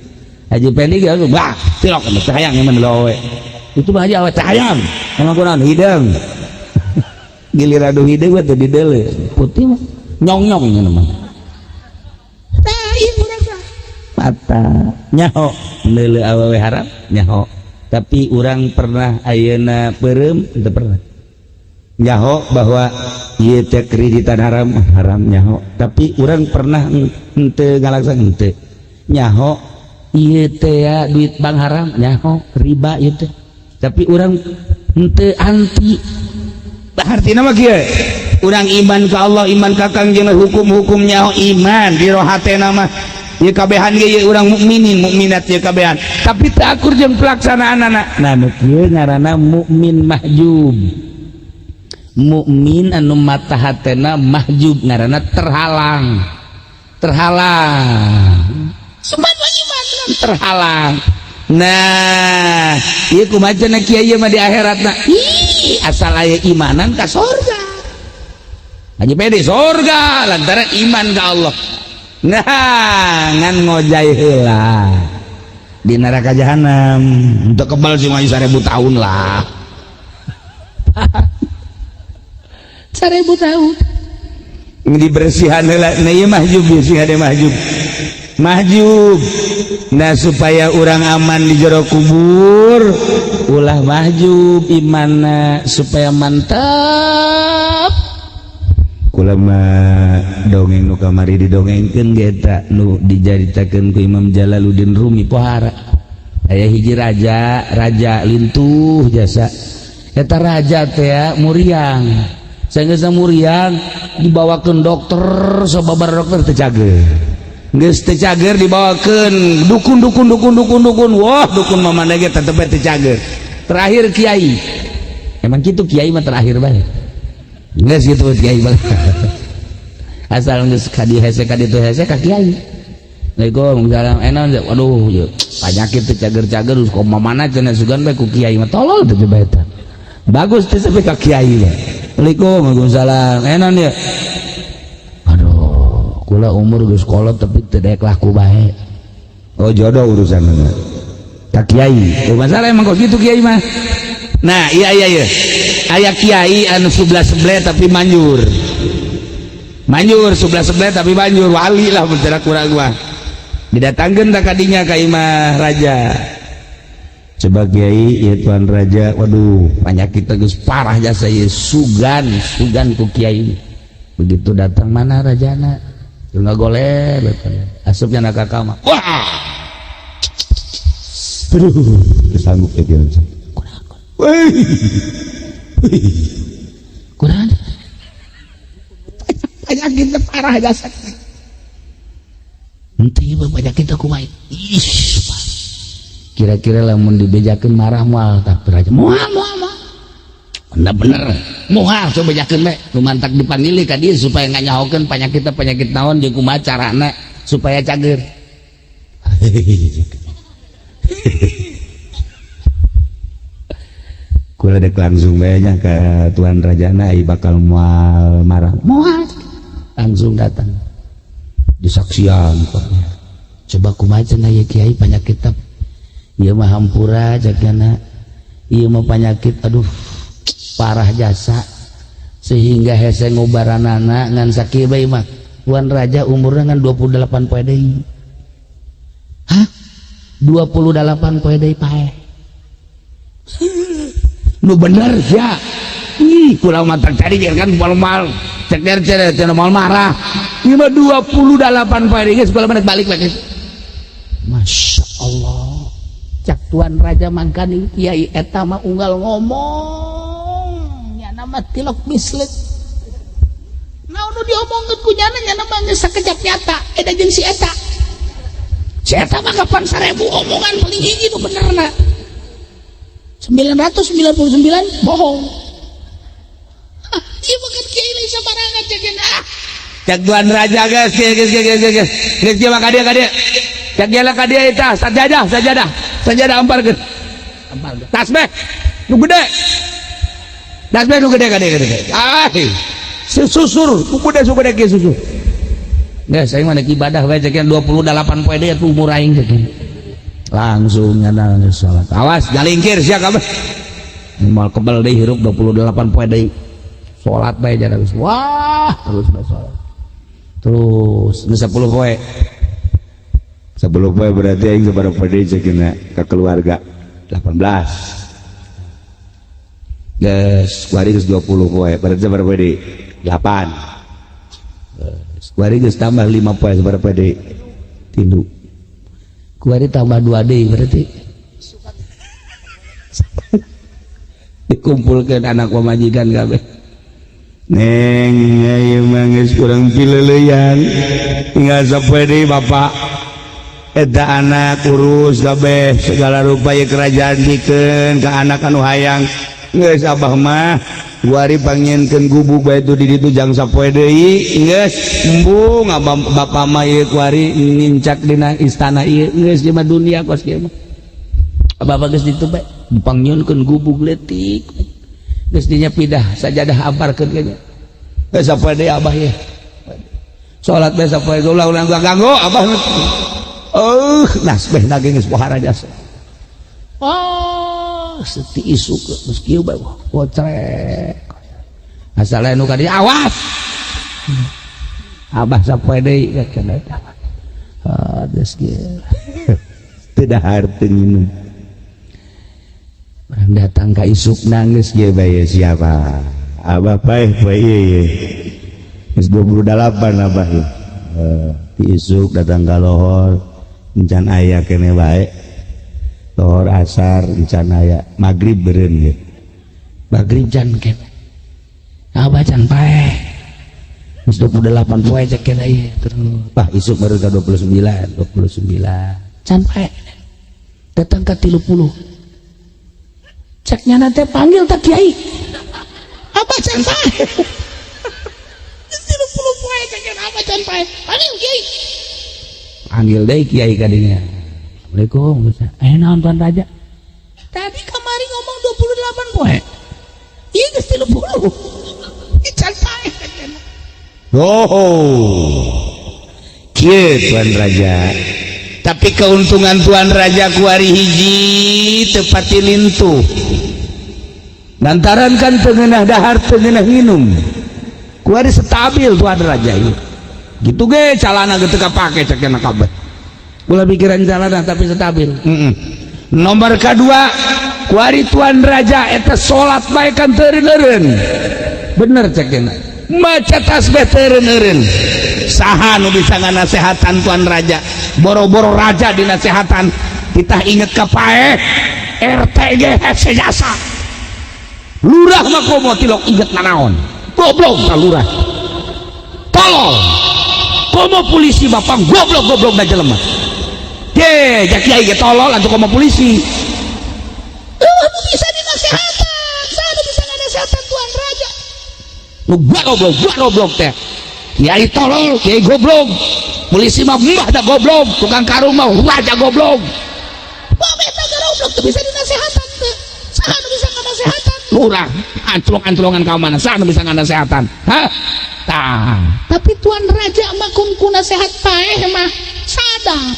Haji Pendi ge bah, tilok teh hayang mah neuleuh awewe. Itu mah aja awewe teh hayang. Emang kunaon hideung. Giliran adu hideung teh dideuleuh. Putih mah nyong-nyong nya mah. Tah ieu urang tah. Mata nyaho neuleuh awewe haram nyaho. Tapi urang pernah ayeuna peureum teu pernah. Nyaho bahwa ieu teh kreditan haram nyaho. Tapi urang pernah henteu ngalaksanakeun henteu. Nyaho ieu teh ya duit bank haram nyaho, riba ieu teh. Tapi urang henteu anti. Artina mah kieu. Urang iman ka Allah, iman ka Kangjeng hukum-hukum nyaho iman di roh hatena mah. Ieu kabehan ge ieu urang mukminin, mukminat ieu kabehan. Tapi teu akur jeung pelaksanaanana. Nah, kieu ngaranna mukmin mahjub. Mukmin anu mata hatena mahjub ngaranna terhalang. Subhanallah iman terhalang. Nah, ieu kumaha cenah kieu ieu mah di akhiratna. Asal aya imanan ka surga. Haji pede surga lantaran iman ka Allah. Nah, ngan ngojai heula di neraka jahanam. Untuk kebal cuma 1000 tahun lah. 1000 tahun. Dibersihan heula, nah ieu mahjub sing ade mahjub. Nah supaya orang aman di jero kubur, ulah mahjub imanna supaya mantap. Kula mah dongeng nu kamari didongengkeun ge eta nu dijaritakeun ku Imam Jalaluddin Rumi pohara. Aya hiji raja lintuh jasa. Eta raja teh muriang. Saenggeusna muriang dibawakeun dokter, sababar dokter teu cager. Geus teu cager dibawakeun dukun. Wah, dukun mamana ge tetep teu cager. Terakhir kiai. Emang kitu kiai mah terakhir bae. Geus kitu kiai bae. Asal geus kadi hese kadi teu hese ka kiai. Assalamualaikum salam enon. Waduh, panyakit teu cager-cager terus kok mamana cenah sugan bae ku kiai mah tolol teh bae eta. Bagus teh sampai ka kiai bae. Waalaikumsalam enon ya. Kula umur geus kolot tapi teu daek laku bae. Oh jodoh urusanna. Ka kiai. Teu masalah emang kok gitu kiai mah. Nah, iya. Aya kiai anu sebelah tapi manjur. Sebelah tapi manjur wali lah bener kurang mah. Didatangkeun tak kadinya ka imah raja. Coba kiai ieu tuan raja, waduh, penyakit geus parah jasa ieu sugan ku kiai. Begitu datang mana rajana? Nggak goler asupnya nak kakak mah wah aduh sanggup ya dia kurang penyakit parah jasad nanti penyakit aku main kira-kira lamun dibejakeun marah moal tak raja moal bener moal coba bejakeun we lumantak dipanggili ka dieu supaya nganyahokeun penyakit naon jeung kumaha carana supaya cager. Kula dek langsung banyak ke Tuan Rajana bakal moal marah moal langsung datang disaksian coba kumaha cenah ieu kiai penyakit ieu mah hampura jakana ieu mah penyakit aduh parah jasa sehingga hese ngobaranana ngan sakieu bae mah Tuan Raja umurna ngan 28 poe deui. Hah 28 poe deui pae nu bener ya kurang mantap cari kan mal ceker cenah mal marah ieu mah 28 poe deui geus kula menit balik lagi. Masya Allah cak Tuan Raja mangkani kiai eta mah unggal ngomong nya nama tilok mislet naon nu diomongkeun ku nyana nya nama geus sakejap nyata eda jeung si eta mah kapan 1000 omongan paling hiji nu benerna 999 bohong. Ieu mah kan kiai lain sabarangan cak Tuan Raja geus kieu mah ka dieu cak geula ka dieu eta sajadah amparkeun tasbih nu gede ka dieu susur nu gede kieu susur geus aing mah ibadah wae cak 28 poe deui umur aing cak langsung nyana salat awas jalingkir sia kabeh moal kebal deui hirup 28 poe deui salat bae jana geus wah terus bae salat terus geus 10 poe berarti aing sabaraha poe deui ceukna ka keluarga 18 geus kuari geus 20 poe berarti sabaraha poe deui 8 kuari geus tambah 5 poe sabaraha poe deui 3 kuari tambah 2 deui berarti dikumpulkeun anak pamajikan kabeh neng ieu mah geus kurang pileuleyan tinggal sapoe deui bapak eta anak urus kabeh segala rupa ye kerajaan dikeun ka anak anu hayang geus abah mah kuari pangienkeun gubuk bae itu di ditu jang sapoe deui geus embung abah bapa mah ieu kuari nincak dina istana ieu geus di dunia kos kieu mah abah geus ditu bae dipangieunkeun gubuk leutik geus dinya pidah sajadah amparkeun kanya geus sapoe deui abah ye salat bae sapoe ulang ganggu abah nasbeh nage geus pohara jasa seti isuk geus kieu bae gocrek asal anu ka dieu awas abah sapoe deui kana geus kieu teu dahar teu nginum orang datang ka isuk nangis ge bae siapa abah bae ieu geus 28 abah isuk datang ka lohor encan aya kene bae lohor asar encan aya magrib beureun ge magrib jan kene abah can pae geus 28 poe cek kene ieu terus bah isuk baru ka 29 can pae datang ka 30 cek nyana teh panggil tak kiai abah can pae 30 poe cek kene abah can pae panggil kiai panggil deui kiai ka dinya Assalamualaikum naon Tuan Raja tadi kamari ngomong 28 poe ieu geus 30 can pae kieu Tuan Raja tapi keuntungan Tuan Raja kuari hiji tepati lintuh lantaran kan teu ngeunah dahar teu ngeunah nginum kuari stabil Tuan Raja ieu gitu ge calana teu kapake cek kana kabeh ulah pikiran calana tapi stabil nomor kedua kuari Tuan Raja eta salat bae kan teu eureun bener cek kana maca tasbih teu eureun saha nu bisa nganasehatan Tuan Raja boro-boro raja dinasehatan kita inget ka pae RT ge hese jasa lurah mah komo tilok inget nanaon goblok ka lurah tolol komo polisi bapak goblok da jelema ye jak kiai ge tolol atuh komo polisi bisa dinasehatan saya bisa ngasehatan Tuan Raja nu goblok teh kiai tolol kiai goblok polisi mah mbah da goblok tukang karung mah raja goblok eta goblok tuh bisa dinasehatan teh saha nu bisa ngasehatan urang antlong-antlongan ka mana saha nu bisa ngasehatan ha tah tapi Tuan Raja mah kun nasehat paeh mah sadar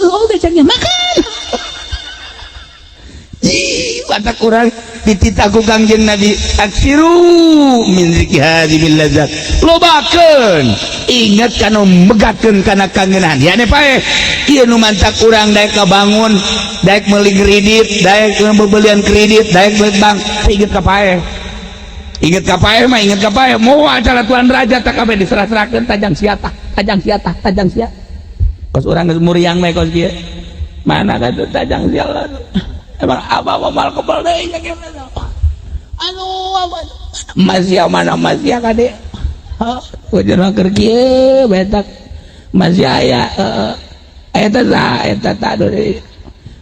oge cenah makan batak kurang dititah ku Kangjeng Nabi aksiru min zikri hadhil ladzat lobakeun inget kana megatkeun kana kangenan ya ne pae ieu nu mantak urang daek kabangun daek meuli kredit daek pembelian kredit daek beli bank inget ka pae mah inget ka pae moal acara Tuan Raja tak kabeh diserah-serahkeun tajang sia kos urang geus muriang mah kos kieu mana ka tuh tajang sia emang abah mal kebal deui nya kieu masih mana masih kade ujar keur kieu betak masih aya eta deui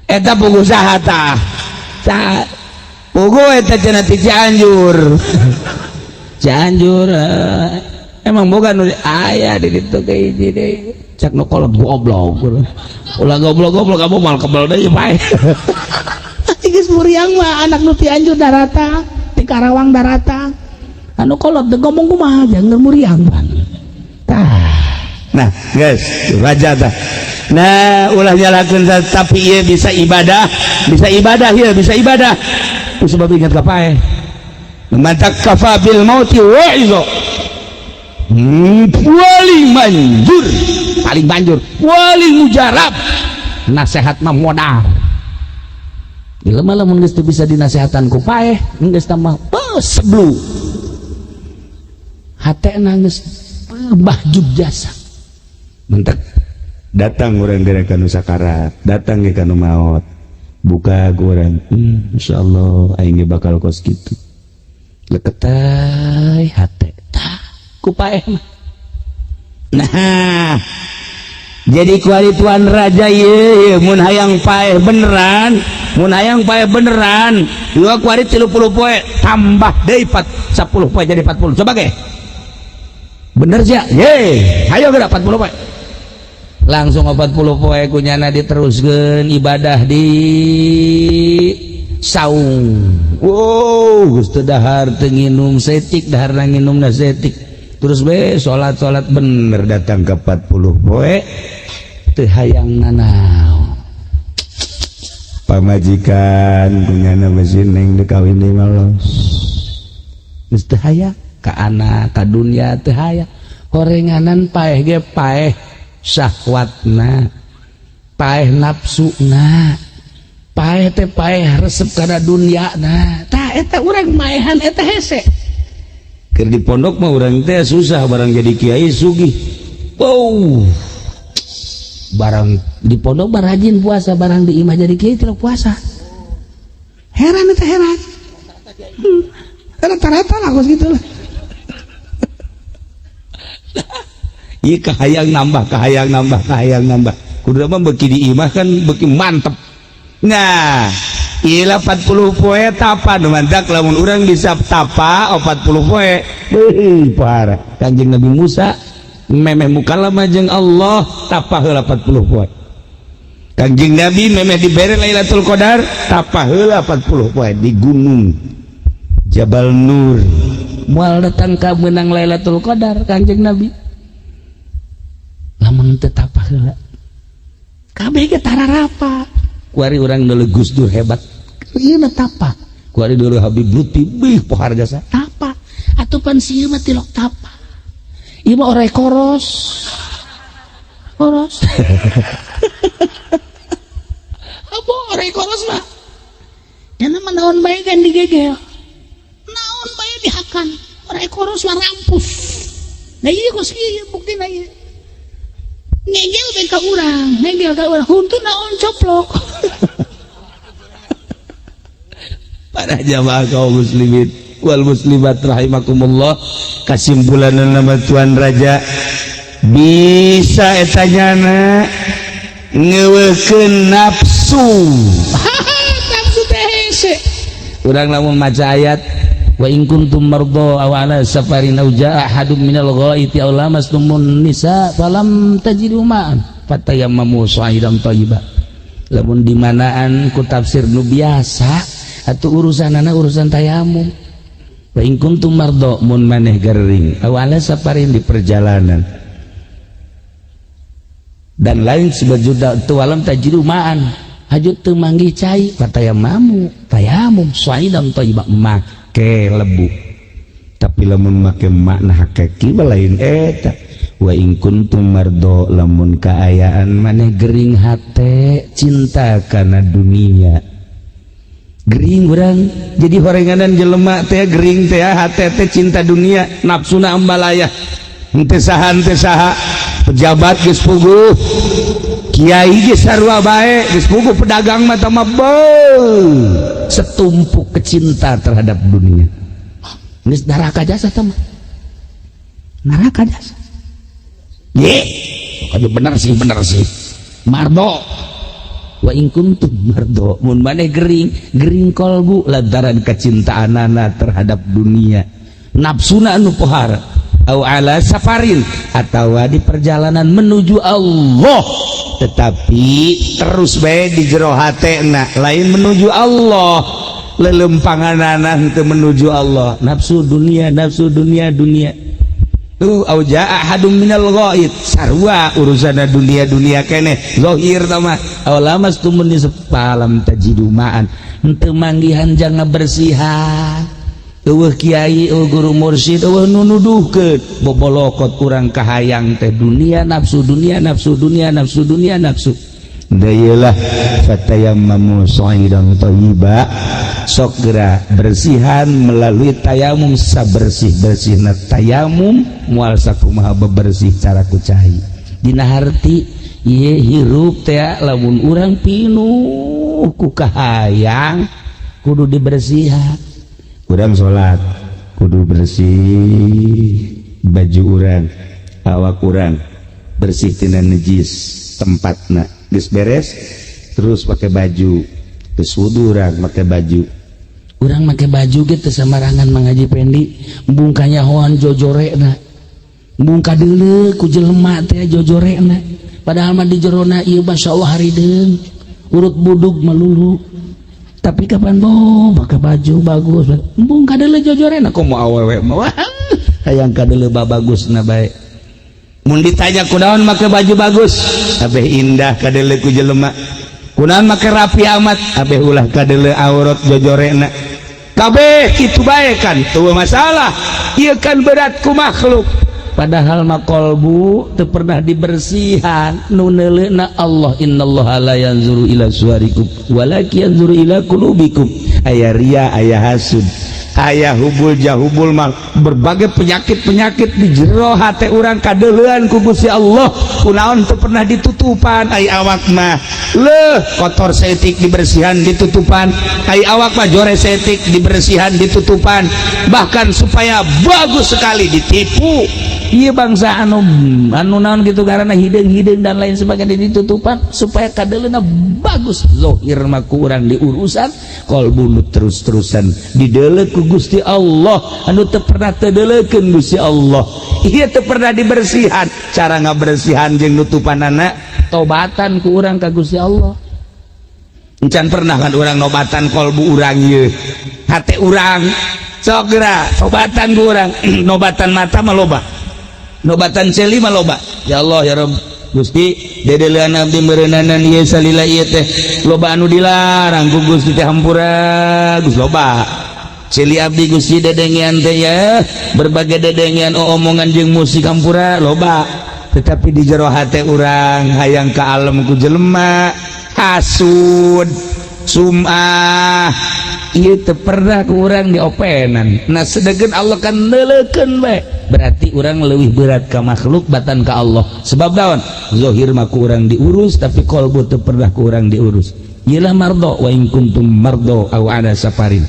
eta pugu saha tah pugu eta cenah ti Cianjur emang boga nu aya di ditu ge hiji deui cak nu kolot goblok ulah goblok kamu mal kebal deui bae geus muriang mah anak nu ti Cianjur darata ti Karawang darata anu kolot teh ngomong kumaha aja ngeur muriang tah nah guys raja tah nah ulah nyalakeun tapi ieu bisa ibadah ieu bisa ibadah ku sebab ingat ka pae mantak kafa bil mauti wa'izo paling banjur paling mujarab nasihat mah modal jelema lamun geus teu bisa dinasehatan ku paeh geus tambah seblu hatena geus bahjub jasa mentek datang urang gara kana sakarat datang ge kana maot buka ku urang insyaallah aing ge bakal kos kitu leketai hate tah ku paeh mah nah jadi kuari Tuan Raja ye mun hayang paeh beneran dua kuari 30 poe tambah deui 10 poe jadi 40 coba ge bener sia ye hayo geura 40 poe langsung 40 poe kunyana diteruskeun ibadah di saung wow geus teu dahar teu nginum setik daharna nginumna setik terus be salat bener datang ke 40 poe teu hayang nanaon pamajikan punyana mesin neng dikawin di malos geus teu hayang ka anak ka dunya teu hayang horenganan paeh ge paeh syahwatna paeh nafsuna paeh teh paeh resep kana dunya nah tah eta urang maehan eta hese keur di pondok mah urang teh susah barang jadi kiai sugih wow barang di pondok barajin puasa barang di imah jadi kiai tidak puasa heran eta heran rata-rata lah kos gitu lah ieu kahayang nambah kudu mah beuki di imah kan beuki mantep. Nah, ilah 40 poe tapa nu mantak lamun urang bisa tapa 40 poe. Parah. Kanjeng Nabi Musa memeh mukalama jeung Allah tapa heula 40 poe. Kanjeng Nabi memeh dibere Lailatul Qadar tapa heula 40 poe di gunung Jabal Nur. Moal datang ka meunang Lailatul Qadar Kanjeng Nabi. Lamun teu tapa heula. Kabeh ge tararapa. Kuari orang dulu Gus Dur hebat ieu na tapa kuari dulu Habib Lutfi bih pohar jasa tapa atupan si ieu mah tilok tapa ieu mah orai koros apa orai koros mah cenah mah naon bae kan digegel naon bae dihakan orai koros mah rampus nah ieu geus ieu buktina ieu ngegel teh ka urang huntu naon coplok para jamaah kaum muslimin wal muslimat rahimakumullah kesimpulan nama Tuan Raja bisa etanyana ngeuwekeun nafsu. Nafsu teh hese. Urang lamun maca ayat wa in kuntum mardo aw ala safarin aw jaa ahadum minal ghaiti aw lamastumun nisa falam tajidu ma'an fatayammamu sa'idan thayyiban. Lamun di manaan ku tafsir nu biasa atuh urusanana urusan tayamum. Wa in kuntum mardo mun maneh gering aw ala safarin di perjalanan dan lain sebajuda tu alam tajidu ma'an hajut teu manggih cai tayamum sa'idan thayyiban make lebu. Tapi lamun make makna hakiki lain eta wa in kuntum mardo lamun kaayaan maneh gering hate cinta kana dunia gering urang jadi horenganan jelema teh gering teh hate teh cinta dunia nafsuna ambalaya henteu saha pejabat geus puguh kiai geus sarua bae geus puguh pedagang mah tah setumpuk kecinta terhadap dunia geus neraka jasa tah neraka jasa ye bener sih mardo wa in kuntum mardo mun maneh gering kolbu lantaran kecintaanana terhadap dunia nafsuna anu pohara au ala safarin atawa di perjalanan menuju Allah tetapi terus bae di jero hatena lain menuju Allah lelempanganana henteu menuju Allah nafsu dunia au jaa ahadum minal ghaid sarua urusana dunia keneh zahir tama aw lamastumun nisafalam tajidu ma'an henteu manggihan jangan bersihan eueuh kiai eueuh guru mursyid eueuh nu nuduhkeun bobolokot urang kahayang teh dunia nafsu dayelah fatayammamu sa'idan thayyiba sok geura bersihan melalui tayamum sabersih-bersihna tayamum moal sakumaha bebersih cara kucai dina harti ieu hirup teh lamun urang pinuh ku kahayang kudu dibersihan urang salat kudu bersih baju urang awak urang bersih tina najis tempatna geus beres terus pakai baju geus wudu urang make baju urang make baju ge teu samarangan mangaji pendi embung kanyahoan jojoreuna embung kadeuleu ku jelema teh jojoreuna padahal mah di jerona ieu masyaallah harideung urut budug melulu tapi kapan make baju bagus embung kadeuleu jojoreuna komo awewe mah hayang kadeuleu babagusna bae mun ditanya kunaon make baju bagus abeh indah kadeuleu ku jelema kunaon make rapi amat abeh ulah kadeuleu aurat jojorena kabeh kitu bae kan teu masalah ieu kan berat ku makhluk padahal mah kolbu teu pernah dibersihan nu neuleuna Allah innallaha la yanzuru ila suwarikum walakin yanzuru ila qulubikum aya ria aya hasud aya hubul jahubul mal berbagai penyakit di jero hate urang kadeuleuan ku Gusti Allah kunaon teu pernah ditutupan ai awak mah leuh kotor setik dibersihan ditutupan ai awak mah jore setik dibersihan ditutupan bahkan supaya bagus sekali ditipu ieu bangsa anu naon gitu karena hideung dan lain sebagainya ditutupan supaya kadeuleuna bagus zahir mah ku urang diurusan qalbu nu terus-terusan dideuleuh ku Gusti Allah anu teu pernah teudeuleukeun Gusti Allah ieu teu pernah dibersihan cara ngabersihan jeung nutupanana tobatan ku urang ka Gusti Allah encan pernah kan urang nobatan qalbu urang ieu hate urang sok geura tobatan ku urang nobatan mata mah loba nobatan celi mah loba ya Allah ya Rabb Gusti dedeleuan abdi meureunanan ieu salila ieu teh loba anu dilarang ku Gusti teh hampura Gus loba celi abdi Gusti dedengian teh ya berbagai dedengian omongan jeung musik hampura loba tetapi di jero hate urang hayang ka alam ku jelema hasud sum'ah ieu teu pernah ku urang diopenan nah sedegen Allah kan neuleukeun bae berarti urang leuwih berat ka makhluk batan ka Allah sebab naon zahir mah ku urang diurus tapi qalbu teu pernah ku urang diurus ieulah mardo wa in kuntum mardo aw ala safarin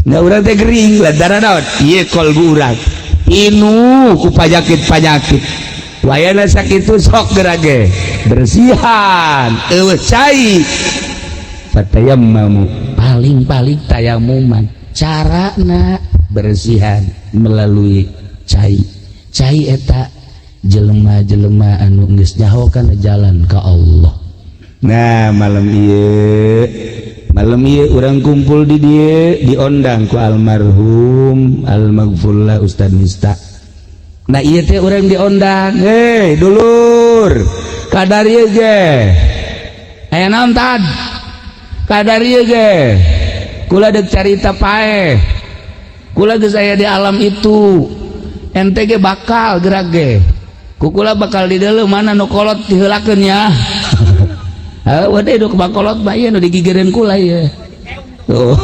nah urang teh gering lantaran naon ieu qalbu urang inu ku panyakit wayana sakitu sok gerage bersihan eueuh cai fatayammamu paling-paling tayamuman carana bersihan melalui cai eta jelema-jelema anu geus nyahokan jalan ka Allah. Nah malam ieu urang kumpul di dieu diondang ku almarhum almaghfurlah Ustaz Mista. Nah ieu teh urang diondang, hei dulur kadar ieu ge aya naon tad kadar ieu ge kula deuk carita paeh kula geus aya di alam itu ente ge bakal gerak ge kukula bakal di dalam mana nu kolot diheulakeun nya. Waduh nu bakolot mah ieu nu digigireun kula ieu. Tuh.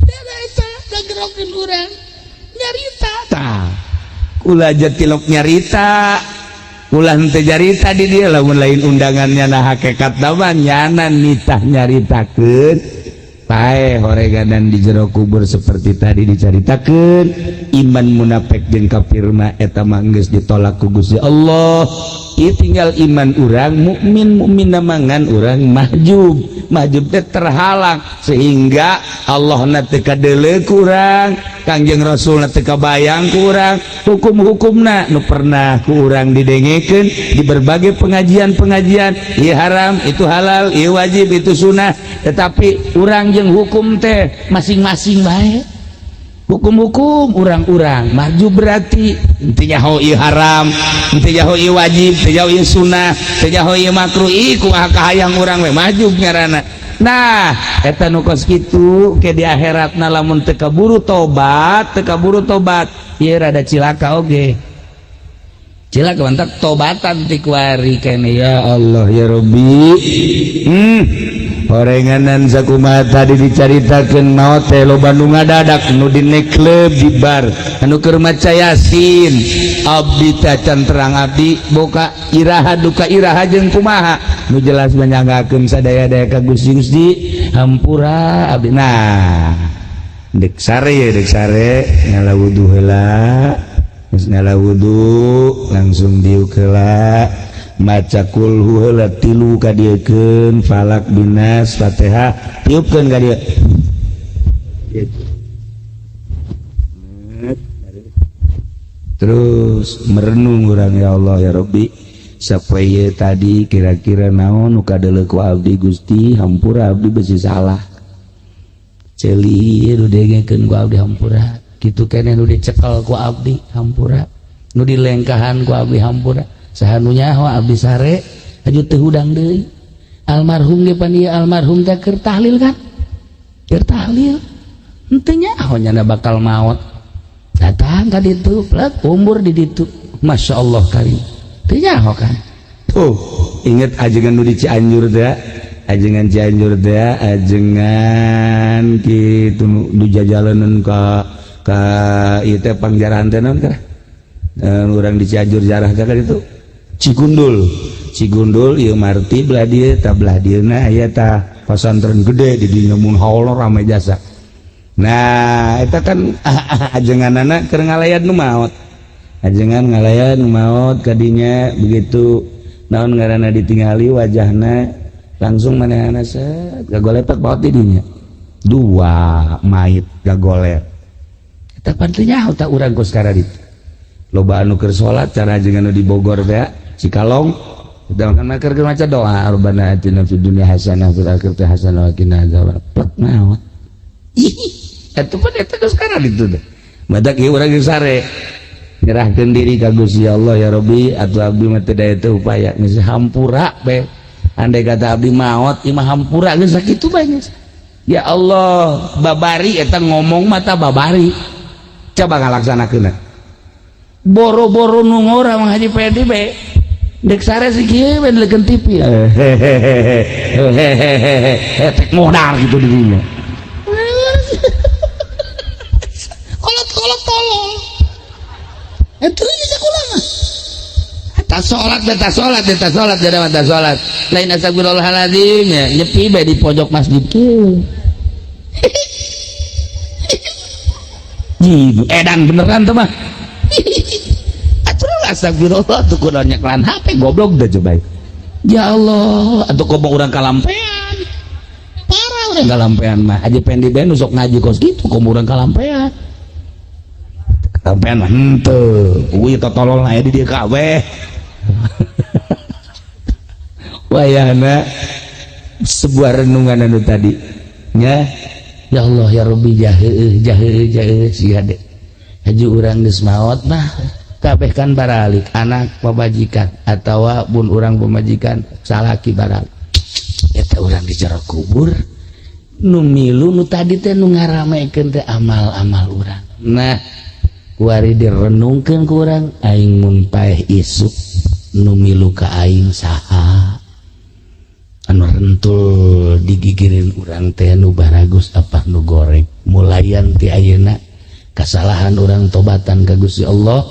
Eta gagerokeun urang nyarita. Tah. Kula aja tilok nyarita. Kula henteu jarita di dieu lamun lain undangannya nah hakikat mah nyana nitah nyaritakeun. Pae horeganan di jero kubur seperti tadi dicaritakeun iman munafik jeung kafir mah eta mah geus ditolak ku Gusti Allah. Ieu tinggal iman urang mukmin namangan urang mahjub teh terhalang sehingga Allah na teu kadeuleuk urang Kangjeng Rasul na teu kabayang ku urang hukum-hukumna nu pernah ku urang didengekeun di berbagai pengajian ieu haram itu halal ieu wajib itu sunnah tetapi urang jeung hukum teh masing-masing bae hukum-hukum urang-urang maju berarti teu nyaho ieu haram teu nyaho ieu wajib teu nyaho ieu sunnah teu nyaho ieu makruh kumaha kahayang urang we maju ngaranna. Nah eta nu kos kitu ke di akhiratna lamun teu kaburu tobat ieu rada cilaka oge cilaka mantak tobatan ti kuari kene ya Allah ya Rabbi. Horenganan sakumaha tadi dicaritakeun maot teh loba nu ngadadak nu dina klub di bar anu keur maca Yasin abdi teh can terang abdi boka iraha duka iraha jeung kumaha nu jelas menyanggakeun sadaya-daya ka Gusti hampura abdi. Nah dek sare ngala wudu heula geus ngala wudu langsung diuk heula maca kulhu heula 3 ka diekeun falak binas Fatihah tiupkeun ka dieu terus merenung urang ya Allah ya Rabbi sapoe tadi kira-kira naon nu kadeuleuk ku abdi Gusti hampura abdi besi salah ceuli nu dengekeun ku abdi hampura kitu keneh nu dicekel ku abdi hampura nu dilengkahan ku abdi hampura sahanu nyaho abdi sare aju teu hudang deui almarhum ge pan ieu almarhum teh keur tahlil kan keur tahlil henteu nyaho nyana bakal maot datang ka ditu plek umur di ditu masyaallah karim teu nyaho kan tuh inget ajengan nu di Cianjur teh ajengan Cianjur teh ajengan kitu nu jajaleun ka ieu teh pangjarahan teh naon ka urang di Cianjur jarah ka ditu Cigundul ieu marti belah dieu tah belah dieuna aya tah pasantren gede di dieu mun haul rame jasa. Nah eta kan ajenganana keur ngalayan nu maot. Ajengan ngalayan nu maot ka dinya begitu naon ngaranna ditingali wajahna langsung manehna set gagoletak baot di dinya. 2 mayit gagolet. Eta pantunya tah urang kos kara ditu. Loba anu keur salat cara ajengan nu di Bogor teh Cikalong sedangkan makar ke maca doa rabbana atina fid dunya hasanah fil akhirati hasanah wa qina adzabannar plek naon atuh pan eta geus kana ditu teh madak ieu urang geus sare nyerahkeun diri ka Gusti Allah ya Rabbi atuh abdi mah teu daya teu upaya geus hampura be andai kata abdi maot ieu mah hampura geus sakitu bae geus ya Allah babari eta ngomong mata babari coba ngalaksanakeunna boro-boro nu ngora Mang Haji Pedi be dek sare si kieu ben leukeun TV tek modal gitu dirinya kolot tolong itu aja sekolah mah tas sholat ada sholat lain astagfirullahaladzim ya nyepi be di pojok masjid kieu edan beneran tuh mah. Atuh astagfirullah tuh kudu nyeklan HP goblok dah coba. Ya Allah, atuh kok mau urang kalampean. Parah urang kalampean mah. Aja pengen diben sok ngaji kos gitu kok urang kalampean. Kalampean mah henteu. Kuwi totolol aya di dieu kabeh. Wayahna sebuah renungan anu tadi nya. Ya Allah ya Rabbi jahe siade haji urang geus maot mah kabeh kan baralik anak pamajikan atawa bun urang pamajikan salaki baralik eta urang di jero kubur nu milu nu tadi teh nu ngaramekeun teh amal-amal urang. Nah kuari direnungkeun ku urang aing mun paeh isuk nu milu ka aing saha anu rentul digigirin urang teh nu baragus apa nu goreng mulayan ti ayeuna kasalahan urang tobatan ka Gusti Allah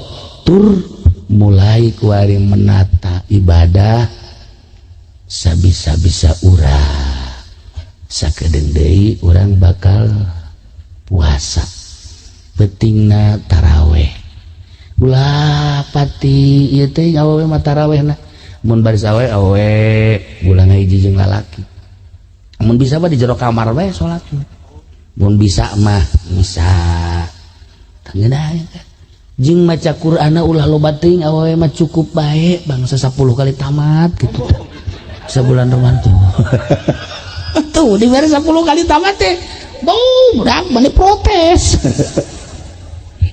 tur mulai kuari menata ibadah sabisa-bisa urang sakedeung deui urang bakal puasa pentingna taraweh ulah pati ieu teh awewe mah tarawehna mun baris awe bulan hiji jeung lalaki mun bisa mah di jero kamar bae salatna mun bisa mah bisa tangeunah jeung maca Qur'ana ulah loba teuing awewe mah cukup bae bangsa 10 kali tamat gitu sabulan Ramadan tuh dibere 10 kali tamat teh budak bani protes.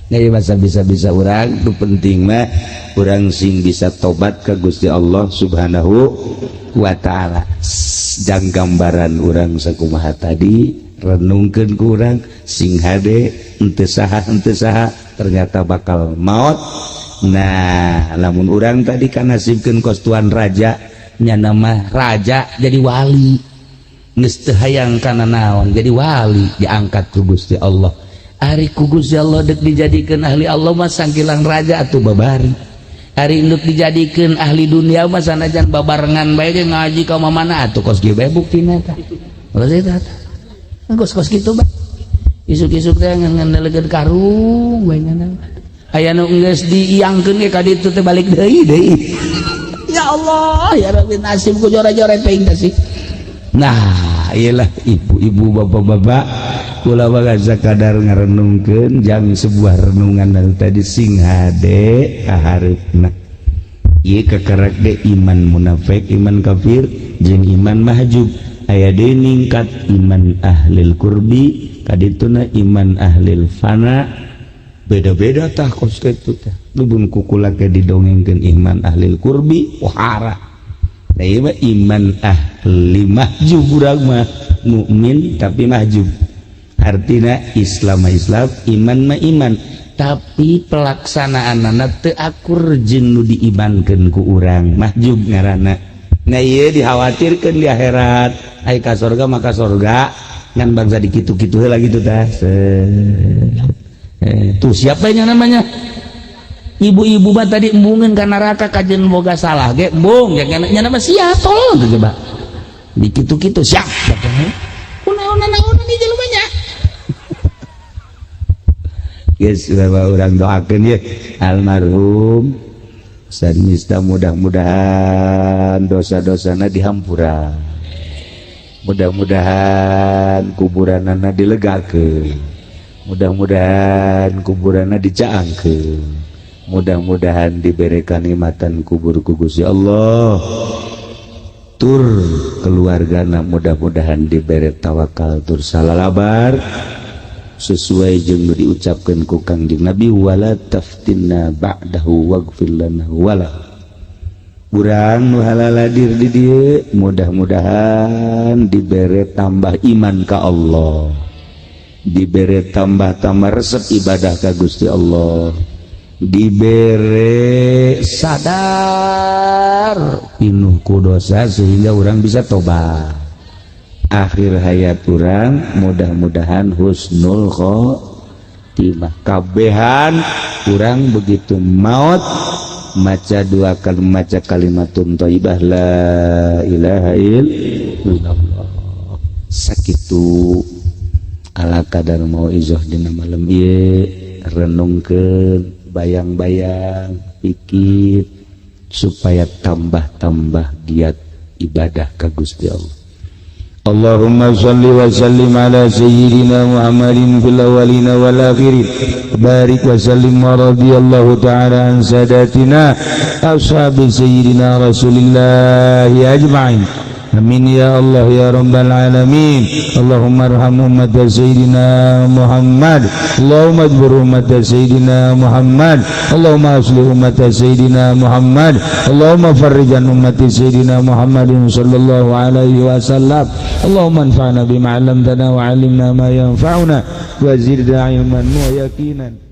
Nah masa bisa-bisa orang itu penting mah orang sing bisa tobat ke Gusti Allah Subhanahu wa ta'ala. Jang gambaran orang sakumaha tadi renungkeun ku urang sing hade henteu saha ternyata bakal maut. Nah lamun orang tadi kan nasibkeun kos tuan raja nya nama raja jadi wali geus teu hayang kana naon jadi wali diangkat ku Gusti Allah. Ari ku Gusti Allah dek dijadikeun ahli Allah mah sangkilang raja atuh babari. Ari induk dijadikeun ahli dunia mah sanajan babarengan bae ge ngaji ka mamana atuh kos ge bae buktina tah. Kos eta. Kos kitu bae. Isuk-isuk teh ngandeleukeun karung bae ngana. Aya nu geus diiangkeun ge ka ditu teh balik deui. Ya Allah, ya Rabbi nasib ku jore-jore teuing teh sih. Nah, iyalah ibu-ibu bapak-bapak kula baga sakadar ngarenungkeun jang sebuah renungan anu tadi sing hade kahareupna ieu kakerak de iman munafik iman kafir jeung iman mahjub aya deui ningkat iman ahlil qurbi kadituna iman ahlil fana beda-beda tah kos kitu teh lubun kukula ke didongengkeun iman ahlil qurbi wahara da ieu iman ahli mahjub urang mah mukmin tapi mahjub artinya Islam iman mah iman tapi pelaksanaanna teu akur jeung nu diimankeun ku urang mahjub ngaranna. Nah ieu dikhawatirkeun di akhirat aya ka surga maka surga ngan bangsa dikitu-kitu heula gitu tah. Tuh siapa yang namanya ibu-ibu mah tadi embungeun ka neraka kajen boga salah ge embung nya nama sia tolong tuh coba dikitu-kitu siap kunaon-naon di jelema nya. Yes, orang doakan ya almarhum Ustaz Mista mudah-mudahan dosa-dosana dihampura, mudah-mudahan kuburanana dilegakeun, mudah-mudahan kuburanna dicaangkeun, mudah-mudahan diberi kanikmatan kubur ku Gusti Allah, tur keluargana mudah-mudahan diberi tawakal tur salalabar sesuai jeung diucapkeun ku Kangjeng Nabi wala taftinna ba'dahu waghfir lana wala. Urang nu halaladir di dieu mudah-mudahan dibere tambah iman ka Allah, dibere tambah resep ibadah ka Gusti Allah, dibere sadar pinuh ku dosa sehingga urang bisa tobat. Akhir hayat urang mudah-mudahan husnul khotimah. Kabehan urang begitu maut maca dua kali maca kalimatun thayyibah la ilaha illallah. Sakitu ala kadar mauizah dina malam ieu renungkeun bayang-bayang pikir supaya tambah-tambah giat ibadah ka Gusti Allah. Allahumma shalli wa sallim ala sayyidina Muhammadin fil awwalin wal akhirin barik wa sallim wa radiyallahu ta'ala an sadatina ashabi sayyidina Rasulillah ajma'in. Amin ya Allah ya rabbal alamin. Allahumma arham ummat sayyidina Muhammad, Allahumma ajbur ummat sayyidina Muhammad, Allahumma aslih ummat sayyidina Muhammad, Allahumma farrijan ummat sayyidina Muhammadin sallallahu alaihi wasallam. Allahumma anfa'na bima 'allamtana wa 'allimna ma yanfa'una wa zidna ilman wa yaqinan.